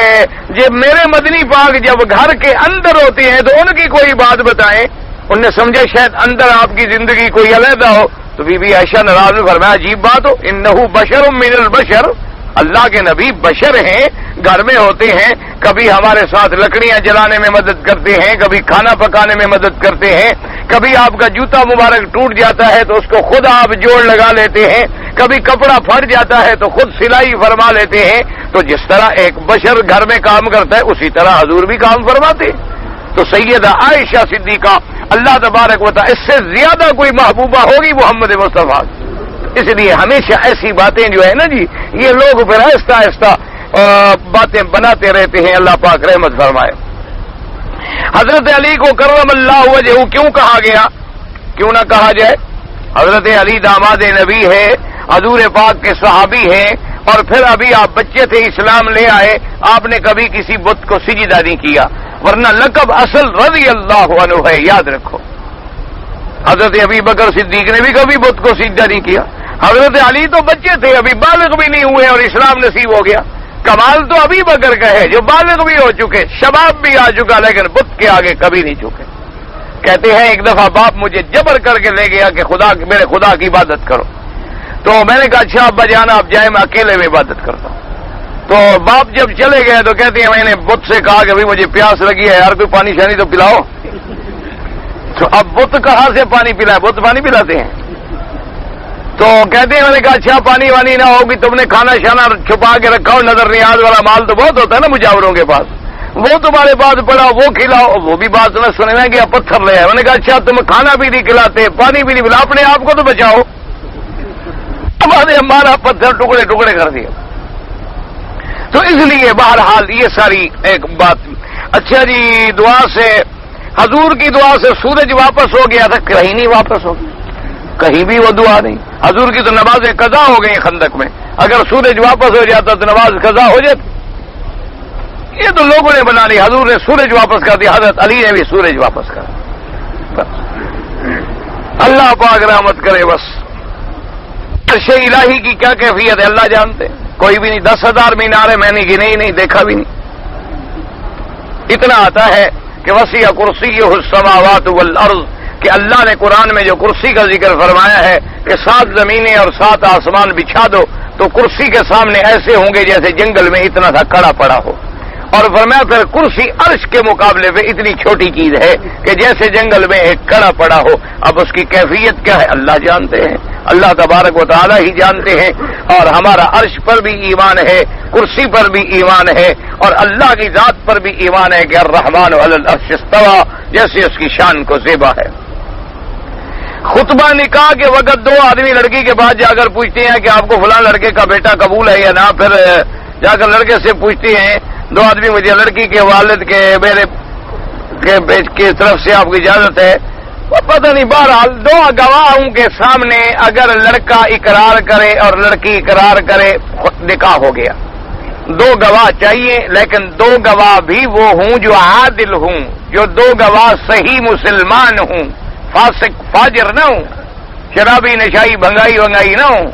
جب میرے مدنی پاک جب گھر کے اندر ہوتے ہیں تو ان کی کوئی بات بتائیں، انہوں نے سمجھا شاید اندر آپ کی زندگی کوئی علیحدہ ہو، تو بی بی عائشہ ناراض میں فرمایا عجیب بات ہو، انہ بشر من البشر، اللہ کے نبی بشر ہیں، گھر میں ہوتے ہیں، کبھی ہمارے ساتھ لکڑیاں جلانے میں مدد کرتے ہیں، کبھی کھانا پکانے میں مدد کرتے ہیں، کبھی آپ کا جوتا مبارک ٹوٹ جاتا ہے تو اس کو خود آپ جوڑ لگا لیتے ہیں، کبھی کپڑا پھٹ جاتا ہے تو خود سلائی فرما لیتے ہیں۔ تو جس طرح ایک بشر گھر میں کام کرتا ہے اسی طرح حضور بھی کام فرماتے۔ تو سیدہ عائشہ صدیقہ اللہ تبارک و تعالی، اس سے زیادہ کوئی محبوبہ ہوگی محمد مصطفیٰ۔ اس لیے ہمیشہ ایسی باتیں جو ہے نا جی، یہ لوگ پھر آہستہ آہستہ باتیں بناتے رہتے ہیں، اللہ پاک رحمت فرمائے۔ حضرت علی کو کرم اللہ وجہہ کیوں کہا گیا؟ کیوں نہ کہا جائے؟ حضرت علی داماد نبی ہے، حضور پاک کے صحابی ہیں، اور پھر ابھی آپ بچے تھے، اسلام لے آئے، آپ نے کبھی کسی بت کو سجدہ نہیں کیا، ورنہ لقب اصل رضی اللہ عنہ ہے، یاد رکھو۔ حضرت ابی بکر صدیق نے بھی کبھی بت کو سجدہ نہیں کیا، حضرت علی تو بچے تھے، ابھی بالغ بھی نہیں ہوئے اور اسلام نصیب ہو گیا۔ کمال تو ابھی بکر کا ہے جو بالغ بھی ہو چکے، شباب بھی آ چکا، لیکن بت کے آگے کبھی نہیں چکے۔ کہتے ہیں ایک دفعہ باپ مجھے جبر کر کے لے گیا کہ میرے خدا کی عبادت کرو، تو میں نے کہا اچھا ابا جان آپ جائیں، میں اکیلے میں عبادت کرتا ہوں۔ تو باپ جب چلے گئے تو کہتے ہیں میں نے بت سے کہا کہ مجھے پیاس لگی ہے یار، کوئی پانی شانی تو پلاؤ۔ تو اب بت کہاں سے پانی پلائے؟ بت پانی پلاتے ہیں؟ تو کہتے ہیں میں نے کہا اچھا پانی وانی نہ ہوگی، تم نے کھانا شانا چھپا کے رکھا ہو، نظر نیاز والا مال تو بہت ہوتا ہے نا مجاوروں کے پاس، وہ تمہارے پاس پڑا، وہ کھلاؤ، وہ بھی بات نہ سنے میں کہ پتھر لے آئے۔ میں نے کہا اچھا تم کھانا بھی نہیں کھلاتے، پانی بھی نہیں پلا، اپنے آپ کو تو بچاؤ۔ ہمارا پتھر ٹکڑے ٹکڑے کر دیا۔ تو اس لیے بہرحال یہ ساری ایک بات۔ اچھا جی، دعا سے، حضور کی دعا سے سورج واپس ہو گیا تھا، کہیں نہیں واپس ہو گیا، کہیں بھی وہ دعا نہیں۔ حضور کی تو نمازیں قضا ہو گئی خندق میں، اگر سورج واپس ہو جاتا تو نماز قضا ہو جاتی۔ یہ تو لوگوں نے بنا لی، حضور نے سورج واپس کر دیا، حضرت علی نے بھی سورج واپس کر دیا۔ اللہ پاک رحمت کرے بس۔ عرش الہی کی کیا کیفیت ہے اللہ جانتے، کوئی بھی نہیں۔ 10,000 میناریں میں نے گنے ہی نہیں، دیکھا بھی نہیں۔ اتنا آتا ہے کہ وسیع کرسیہ السماوات والارض، کہ اللہ نے قرآن میں جو کرسی کا ذکر فرمایا ہے کہ 7 زمینیں اور 7 آسمان بچھا دو تو کرسی کے سامنے ایسے ہوں گے جیسے جنگل میں اتنا سا کڑا پڑا ہو، اور فرمایا پھر کرسی عرش کے مقابلے پہ اتنی چھوٹی چیز ہے کہ جیسے جنگل میں ایک کڑا پڑا ہو۔ اب اس کی کیفیت کیا ہے اللہ جانتے ہیں، اللہ تبارک و تعالی ہی جانتے ہیں۔ اور ہمارا عرش پر بھی ایمان ہے، کرسی پر بھی ایمان ہے، اور اللہ کی ذات پر بھی ایمان ہے کہ الرحمن علی العرش استوى، جیسے اس کی شان کو زیبا ہے۔ خطبہ نکاح کے وقت 2 آدمی لڑکی کے پاس جا کر پوچھتے ہیں کہ آپ کو فلاں لڑکے کا بیٹا قبول ہے یا نہ، پھر جا کر لڑکے سے پوچھتے ہیں 2 آدمی مجھے لڑکی کے والد کے میرے کی طرف سے آپ کی اجازت ہے، پتہ نہیں۔ بہرحال 2 گواہوں کے سامنے اگر لڑکا اقرار کرے اور لڑکی اقرار کرے نکاح ہو گیا۔ 2 گواہ چاہیے، لیکن 2 گواہ بھی وہ ہوں جو عادل ہوں، جو 2 گواہ صحیح مسلمان ہوں، فاسق فاجر نہ ہوں، شرابی نشائی بھنگائی ونگائی نہ ہوں.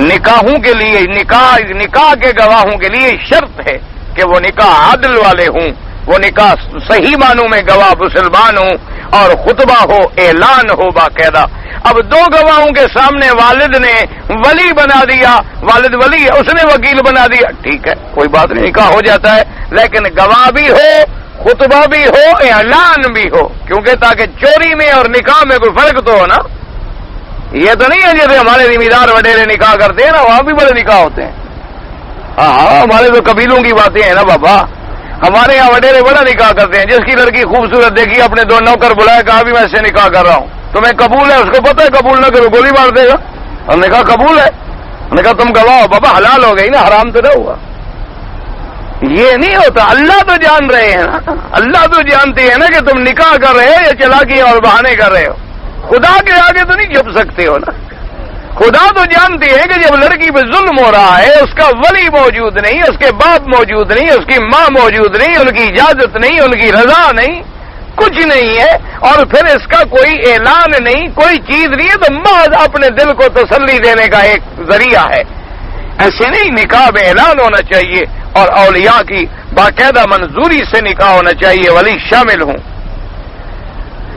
نکاحوں کے لیے نکاح کے گواہوں کے لیے شرط ہے کہ وہ نکاح عدل والے ہوں، وہ نکاح صحیح معنوں میں گواہ مسلمان ہوں اور خطبہ ہو، اعلان ہو باقاعدہ. اب دو گواہوں کے سامنے والد نے ولی بنا دیا، والد ولی ہے، اس نے وکیل بنا دیا، ٹھیک ہے کوئی بات نہیں، نکاح ہو جاتا ہے، لیکن گواہ بھی ہو، خطبہ بھی ہو، اعلان بھی ہو، کیونکہ تاکہ چوری میں اور نکاح میں کوئی فرق تو ہو نا. یہ تو نہیں ہے جیسے ہمارے زمیندار وڈیرے نکاح کرتے ہیں نا، وہاں بھی بڑے نکاح ہوتے ہیں. ہاں ہمارے تو قبیلوں کی باتیں ہیں نا بابا. ہمارے یہاں وڈیرے بڑا نکاح کرتے ہیں، جس کی لڑکی خوبصورت دیکھی اپنے دو نوکر بلایا، کہا بھی میں اس سے نکاح کر رہا ہوں، تمہیں قبول ہے؟ اس کو پتہ ہے قبول نہ کرو گولی مار دے گا. ہم نے کہا قبول ہے، ہم نے کہا تم گواہ ہو. بابا حلال ہو گئی نا، حرام تو نہ ہوا. یہ نہیں ہوتا. اللہ تو جان رہے ہیں نا، اللہ تو جانتے ہیں نا کہ تم نکاح کر رہے ہو یا چلاکی اور بہانے کر رہے ہو. خدا کے آگے تو نہیں چھپ سکتے ہو نا. خدا تو جانتے ہیں کہ جب لڑکی پہ ظلم ہو رہا ہے، اس کا ولی موجود نہیں، اس کے باپ موجود نہیں، اس کی ماں موجود نہیں، ان کی اجازت نہیں، ان کی رضا نہیں، کچھ نہیں ہے، اور پھر اس کا کوئی اعلان نہیں، کوئی چیز نہیں ہے، تو محض اپنے دل کو تسلی دینے کا ایک ذریعہ ہے. ایسے نہیں، نکاح میں اعلان ہونا چاہیے اور اولیاء کی باقاعدہ منظوری سے نکاح ہونا چاہیے، ولی شامل ہوں.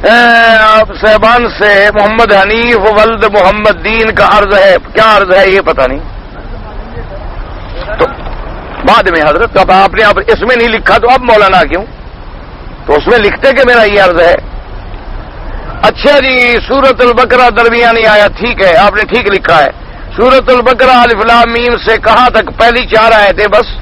آپ صاحبان سے محمد حنیف ولد محمد دین کا عرض ہے، کیا عرض ہے یہ پتہ نہیں، تو بعد میں حضرت اب آپ نے اس میں نہیں لکھا تو اب مولانا کیوں؟ تو اس میں لکھتے کہ میرا یہ عرض ہے. اچھا جی، سورۃ البقرہ درمیانی آیا، ٹھیک ہے آپ نے ٹھیک لکھا ہے. سورۃ البقرہ الف لام میم سے کہاں تک؟ پہلی 4 آیتیں بس.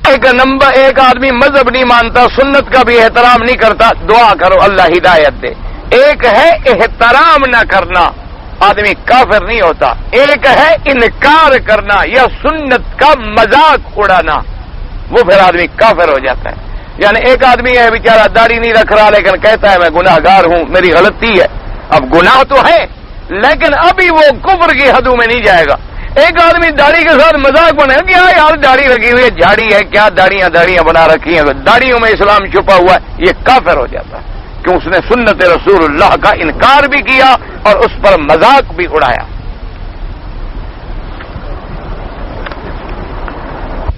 ایک آدمی مذہب نہیں مانتا، سنت کا بھی احترام نہیں کرتا، دعا کرو اللہ ہدایت دے. ایک ہے احترام نہ کرنا، آدمی کافر نہیں ہوتا. ایک ہے انکار کرنا یا سنت کا مذاق اڑانا، وہ پھر آدمی کافر ہو جاتا ہے. یعنی ایک آدمی ہے بیچارہ داڑھی نہیں رکھ رہا لیکن کہتا ہے میں گناہ گار ہوں، میری غلطی ہے. اب گناہ تو ہے لیکن ابھی وہ کفر کی حدوں میں نہیں جائے گا. ایک آدمی داڑھی کے ساتھ مذاق بنے کہ یار داڑھی رکھی ہوئی ہے، جھاڑی ہے کیا، داڑیاں بنا رکھی ہیں، داڑھیوں میں اسلام چھپا ہوا ہے، یہ کافر ہو جاتا ہے کہ اس نے سنت رسول اللہ کا انکار بھی کیا اور اس پر مذاق بھی اڑایا.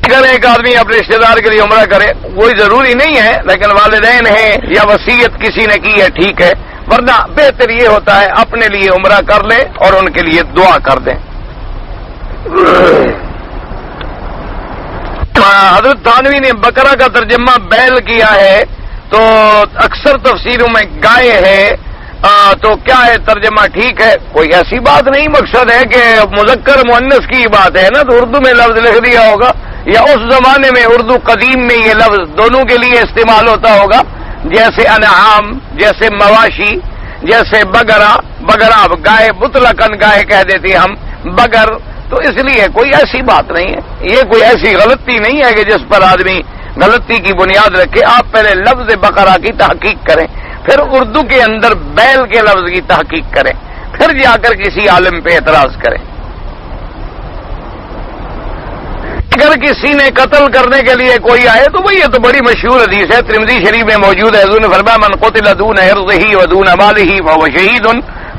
اگر ایک آدمی اپنے رشتے دار کے لیے عمرہ کرے، کوئی ضروری نہیں ہے، لیکن والدین ہیں یا وصیت کسی نے کی ہے ٹھیک ہے، ورنہ بہتر یہ ہوتا ہے اپنے لیے عمرہ کر لے اور ان کے لیے دعا کر دیں. حضرت تھانوی نے بقرہ کا ترجمہ بیل کیا ہے، تو اکثر تفسیروں میں گائے ہے، تو کیا ہے ترجمہ ٹھیک ہے؟ کوئی ایسی بات نہیں، مقصد ہے کہ مذکر مؤنث کی بات ہے نا، تو اردو میں لفظ لکھ دیا ہوگا، یا اس زمانے میں اردو قدیم میں یہ لفظ دونوں کے لیے استعمال ہوتا ہوگا، جیسے انعام، جیسے مواشی، جیسے بگرا اب گائے مطلقاً گائے کہہ دیتے ہم، بگر. تو اس لیے کوئی ایسی بات نہیں ہے، یہ کوئی ایسی غلطی نہیں ہے کہ جس پر آدمی غلطی کی بنیاد رکھے. آپ پہلے لفظ بقرہ کی تحقیق کریں، پھر اردو کے اندر بیل کے لفظ کی تحقیق کریں، پھر جا کر کسی عالم پہ اعتراض کریں. اگر کسی نے قتل کرنے کے لیے کوئی آئے تو وہ یہ تو بڑی مشہور حدیث ہے، ترمذی شریف میں موجود ہے. حضور نے فرمایا من قتل دون عرضه ودون ماله فهو شهید.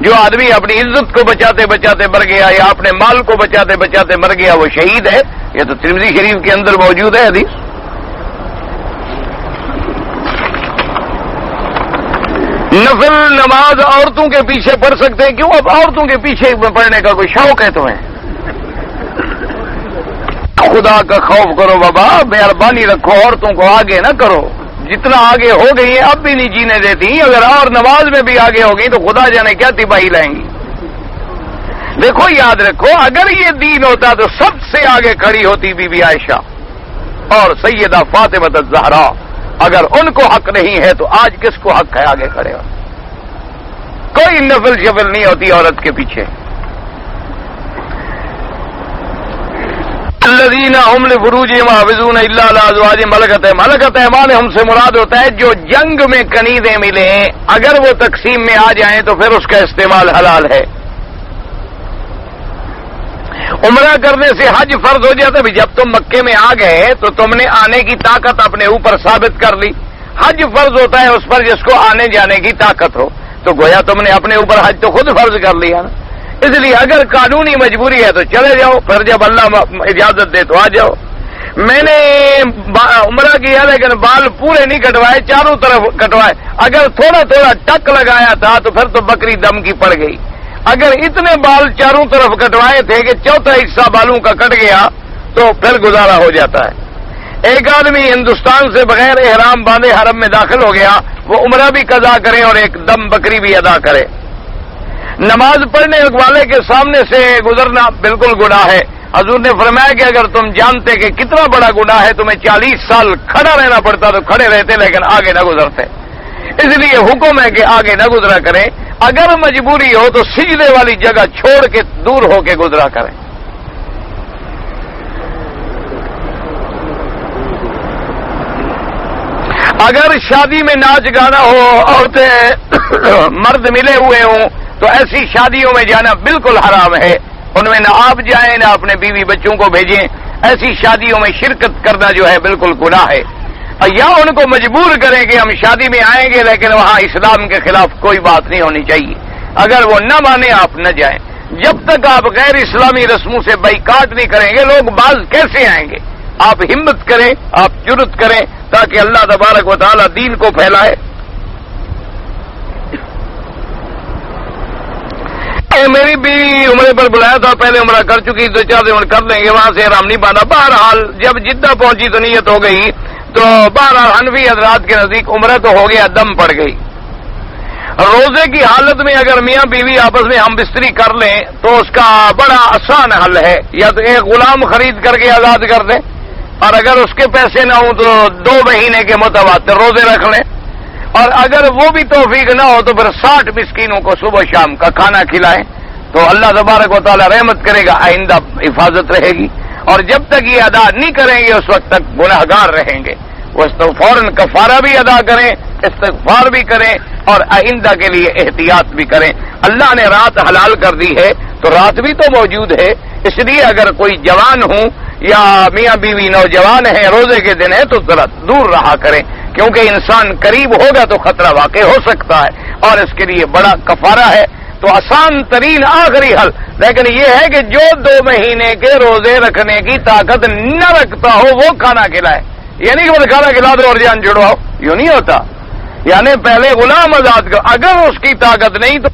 جو آدمی اپنی عزت کو بچاتے بچاتے مر گیا یا اپنے مال کو بچاتے بچاتے مر گیا وہ شہید ہے. یہ تو ترمذی شریف کے اندر موجود ہے حدیث. نفل نماز عورتوں کے پیچھے پڑھ سکتے ہیں، کیوں؟ اب عورتوں کے پیچھے پڑھنے کا کوئی شوق ہے تمہیں؟ خدا کا خوف کرو بابا، مہربانی رکھو، عورتوں کو آگے نہ کرو. جتنا آگے ہو گئی ہیں اب بھی نہیں جینے دیتی، اگر اور نماز میں بھی آگے ہو گئی تو خدا جانے کیا تباہی لائیں گی. دیکھو یاد رکھو، اگر یہ دین ہوتا تو سب سے آگے کھڑی ہوتی بی بی عائشہ اور سیدہ فاطمہ الزہرا. اگر ان کو حق نہیں ہے تو آج کس کو حق ہے آگے کھڑے ہو؟ کوئی نفل شفل نہیں ہوتی عورت کے پیچھے. الذین هم لفروجہم حافظون الا علی ازواجہم ملکت ایمانہم سے مراد ہوتا ہے جو جنگ میں کنیزیں ملیں، اگر وہ تقسیم میں آ جائیں تو پھر اس کا استعمال حلال ہے. عمرہ کرنے سے حج فرض ہو جاتا ہے. جب تم مکے میں آ گئے تو تم نے آنے کی طاقت اپنے اوپر ثابت کر لی. حج فرض ہوتا ہے اس پر جس کو آنے جانے کی طاقت ہو، تو گویا تم نے اپنے اوپر حج تو خود فرض کر لیا نا۔ اس لیے اگر قانونی مجبوری ہے تو چلے جاؤ، پھر جب اللہ اجازت دے تو آ جاؤ۔ میں نے عمرہ کیا لیکن بال پورے نہیں کٹوائے، چاروں طرف کٹوائے۔ اگر تھوڑا تھوڑا ٹک لگایا تھا تو پھر تو بکری دم کی پڑ گئی۔ اگر اتنے بال چاروں طرف کٹوائے تھے کہ چوتھا حصہ بالوں کا کٹ گیا تو پھر گزارا ہو جاتا ہے۔ ایک آدمی ہندوستان سے بغیر احرام باندھے حرم میں داخل ہو گیا، وہ عمرہ بھی قضا کرے اور ایک دم بکری بھی ادا کرے۔ نماز پڑھنے والے کے سامنے سے گزرنا بالکل گناہ ہے۔ حضور نے فرمایا کہ اگر تم جانتے کہ کتنا بڑا گناہ ہے، تمہیں 40 سال کھڑا رہنا پڑتا تو کھڑے رہتے لیکن آگے نہ گزرتے۔ اس لیے حکم ہے کہ آگے نہ گزرا کریں۔ اگر مجبوری ہو تو سجدے والی جگہ چھوڑ کے دور ہو کے گزرا کریں۔ اگر شادی میں ناچ گانا ہو، عورتیں مرد ملے ہوئے ہوں، تو ایسی شادیوں میں جانا بالکل حرام ہے۔ ان میں نہ آپ جائیں نہ اپنے بیوی بچوں کو بھیجیں۔ ایسی شادیوں میں شرکت کرنا جو ہے بالکل گناہ ہے۔ یا ان کو مجبور کریں کہ ہم شادی میں آئیں گے لیکن وہاں اسلام کے خلاف کوئی بات نہیں ہونی چاہیے۔ اگر وہ نہ مانے آپ نہ جائیں۔ جب تک آپ غیر اسلامی رسموں سے بائیکاٹ نہیں کریں گے، لوگ باز کیسے آئیں گے؟ آپ ہمت کریں، آپ جرت کریں تاکہ اللہ تبارک و تعالی دین کو پھیلائے۔ میری بیوی عمرے پر بلایا تھا، پہلے عمرہ کر چکی، 2-4 دن کر لیں گے، وہاں سے احرام نہیں باندھا۔ بہرحال جب جدہ پہنچی تو نیت ہو گئی، تو بہرحال حنفی حضرات کے نزدیک عمرہ تو ہو گیا، دم پڑ گئی۔ روزے کی حالت میں اگر میاں بیوی آپس میں ہم بستری کر لیں تو اس کا بڑا آسان حل ہے، یا تو ایک غلام خرید کر کے آزاد کر دیں، اور اگر اس کے پیسے نہ ہوں تو 2 مہینے کے متواتر روزے رکھ لیں، اور اگر وہ بھی توفیق نہ ہو تو پھر 60 مسکینوں کو صبح شام کا کھانا کھلائیں، تو اللہ تبارک و تعالی رحمت کرے گا، آئندہ حفاظت رہے گی۔ اور جب تک یہ ادا نہیں کریں گے اس وقت تک گناہگار رہیں گے۔ وہ فوراً کفارہ بھی ادا کریں، استغفار بھی کریں، اور آئندہ کے لیے احتیاط بھی کریں۔ اللہ نے رات حلال کر دی ہے تو رات بھی تو موجود ہے، اس لیے اگر کوئی جوان ہوں یا میاں بیوی نوجوان ہے، روزے کے دن ہے، تو ذرا دور رہا کریں، کیونکہ انسان قریب ہوگا تو خطرہ واقع ہو سکتا ہے، اور اس کے لیے بڑا کفارہ ہے۔ تو آسان ترین آخری حل لیکن یہ ہے کہ جو 2 مہینے کے روزے رکھنے کی طاقت نہ رکھتا ہو وہ کھانا کھلائے، یعنی کہ کھانا کھلا دو اور جان چھڑواؤ، یوں نہیں ہوتا۔ یعنی پہلے غلام آزاد کر، اگر اس کی طاقت نہیں تو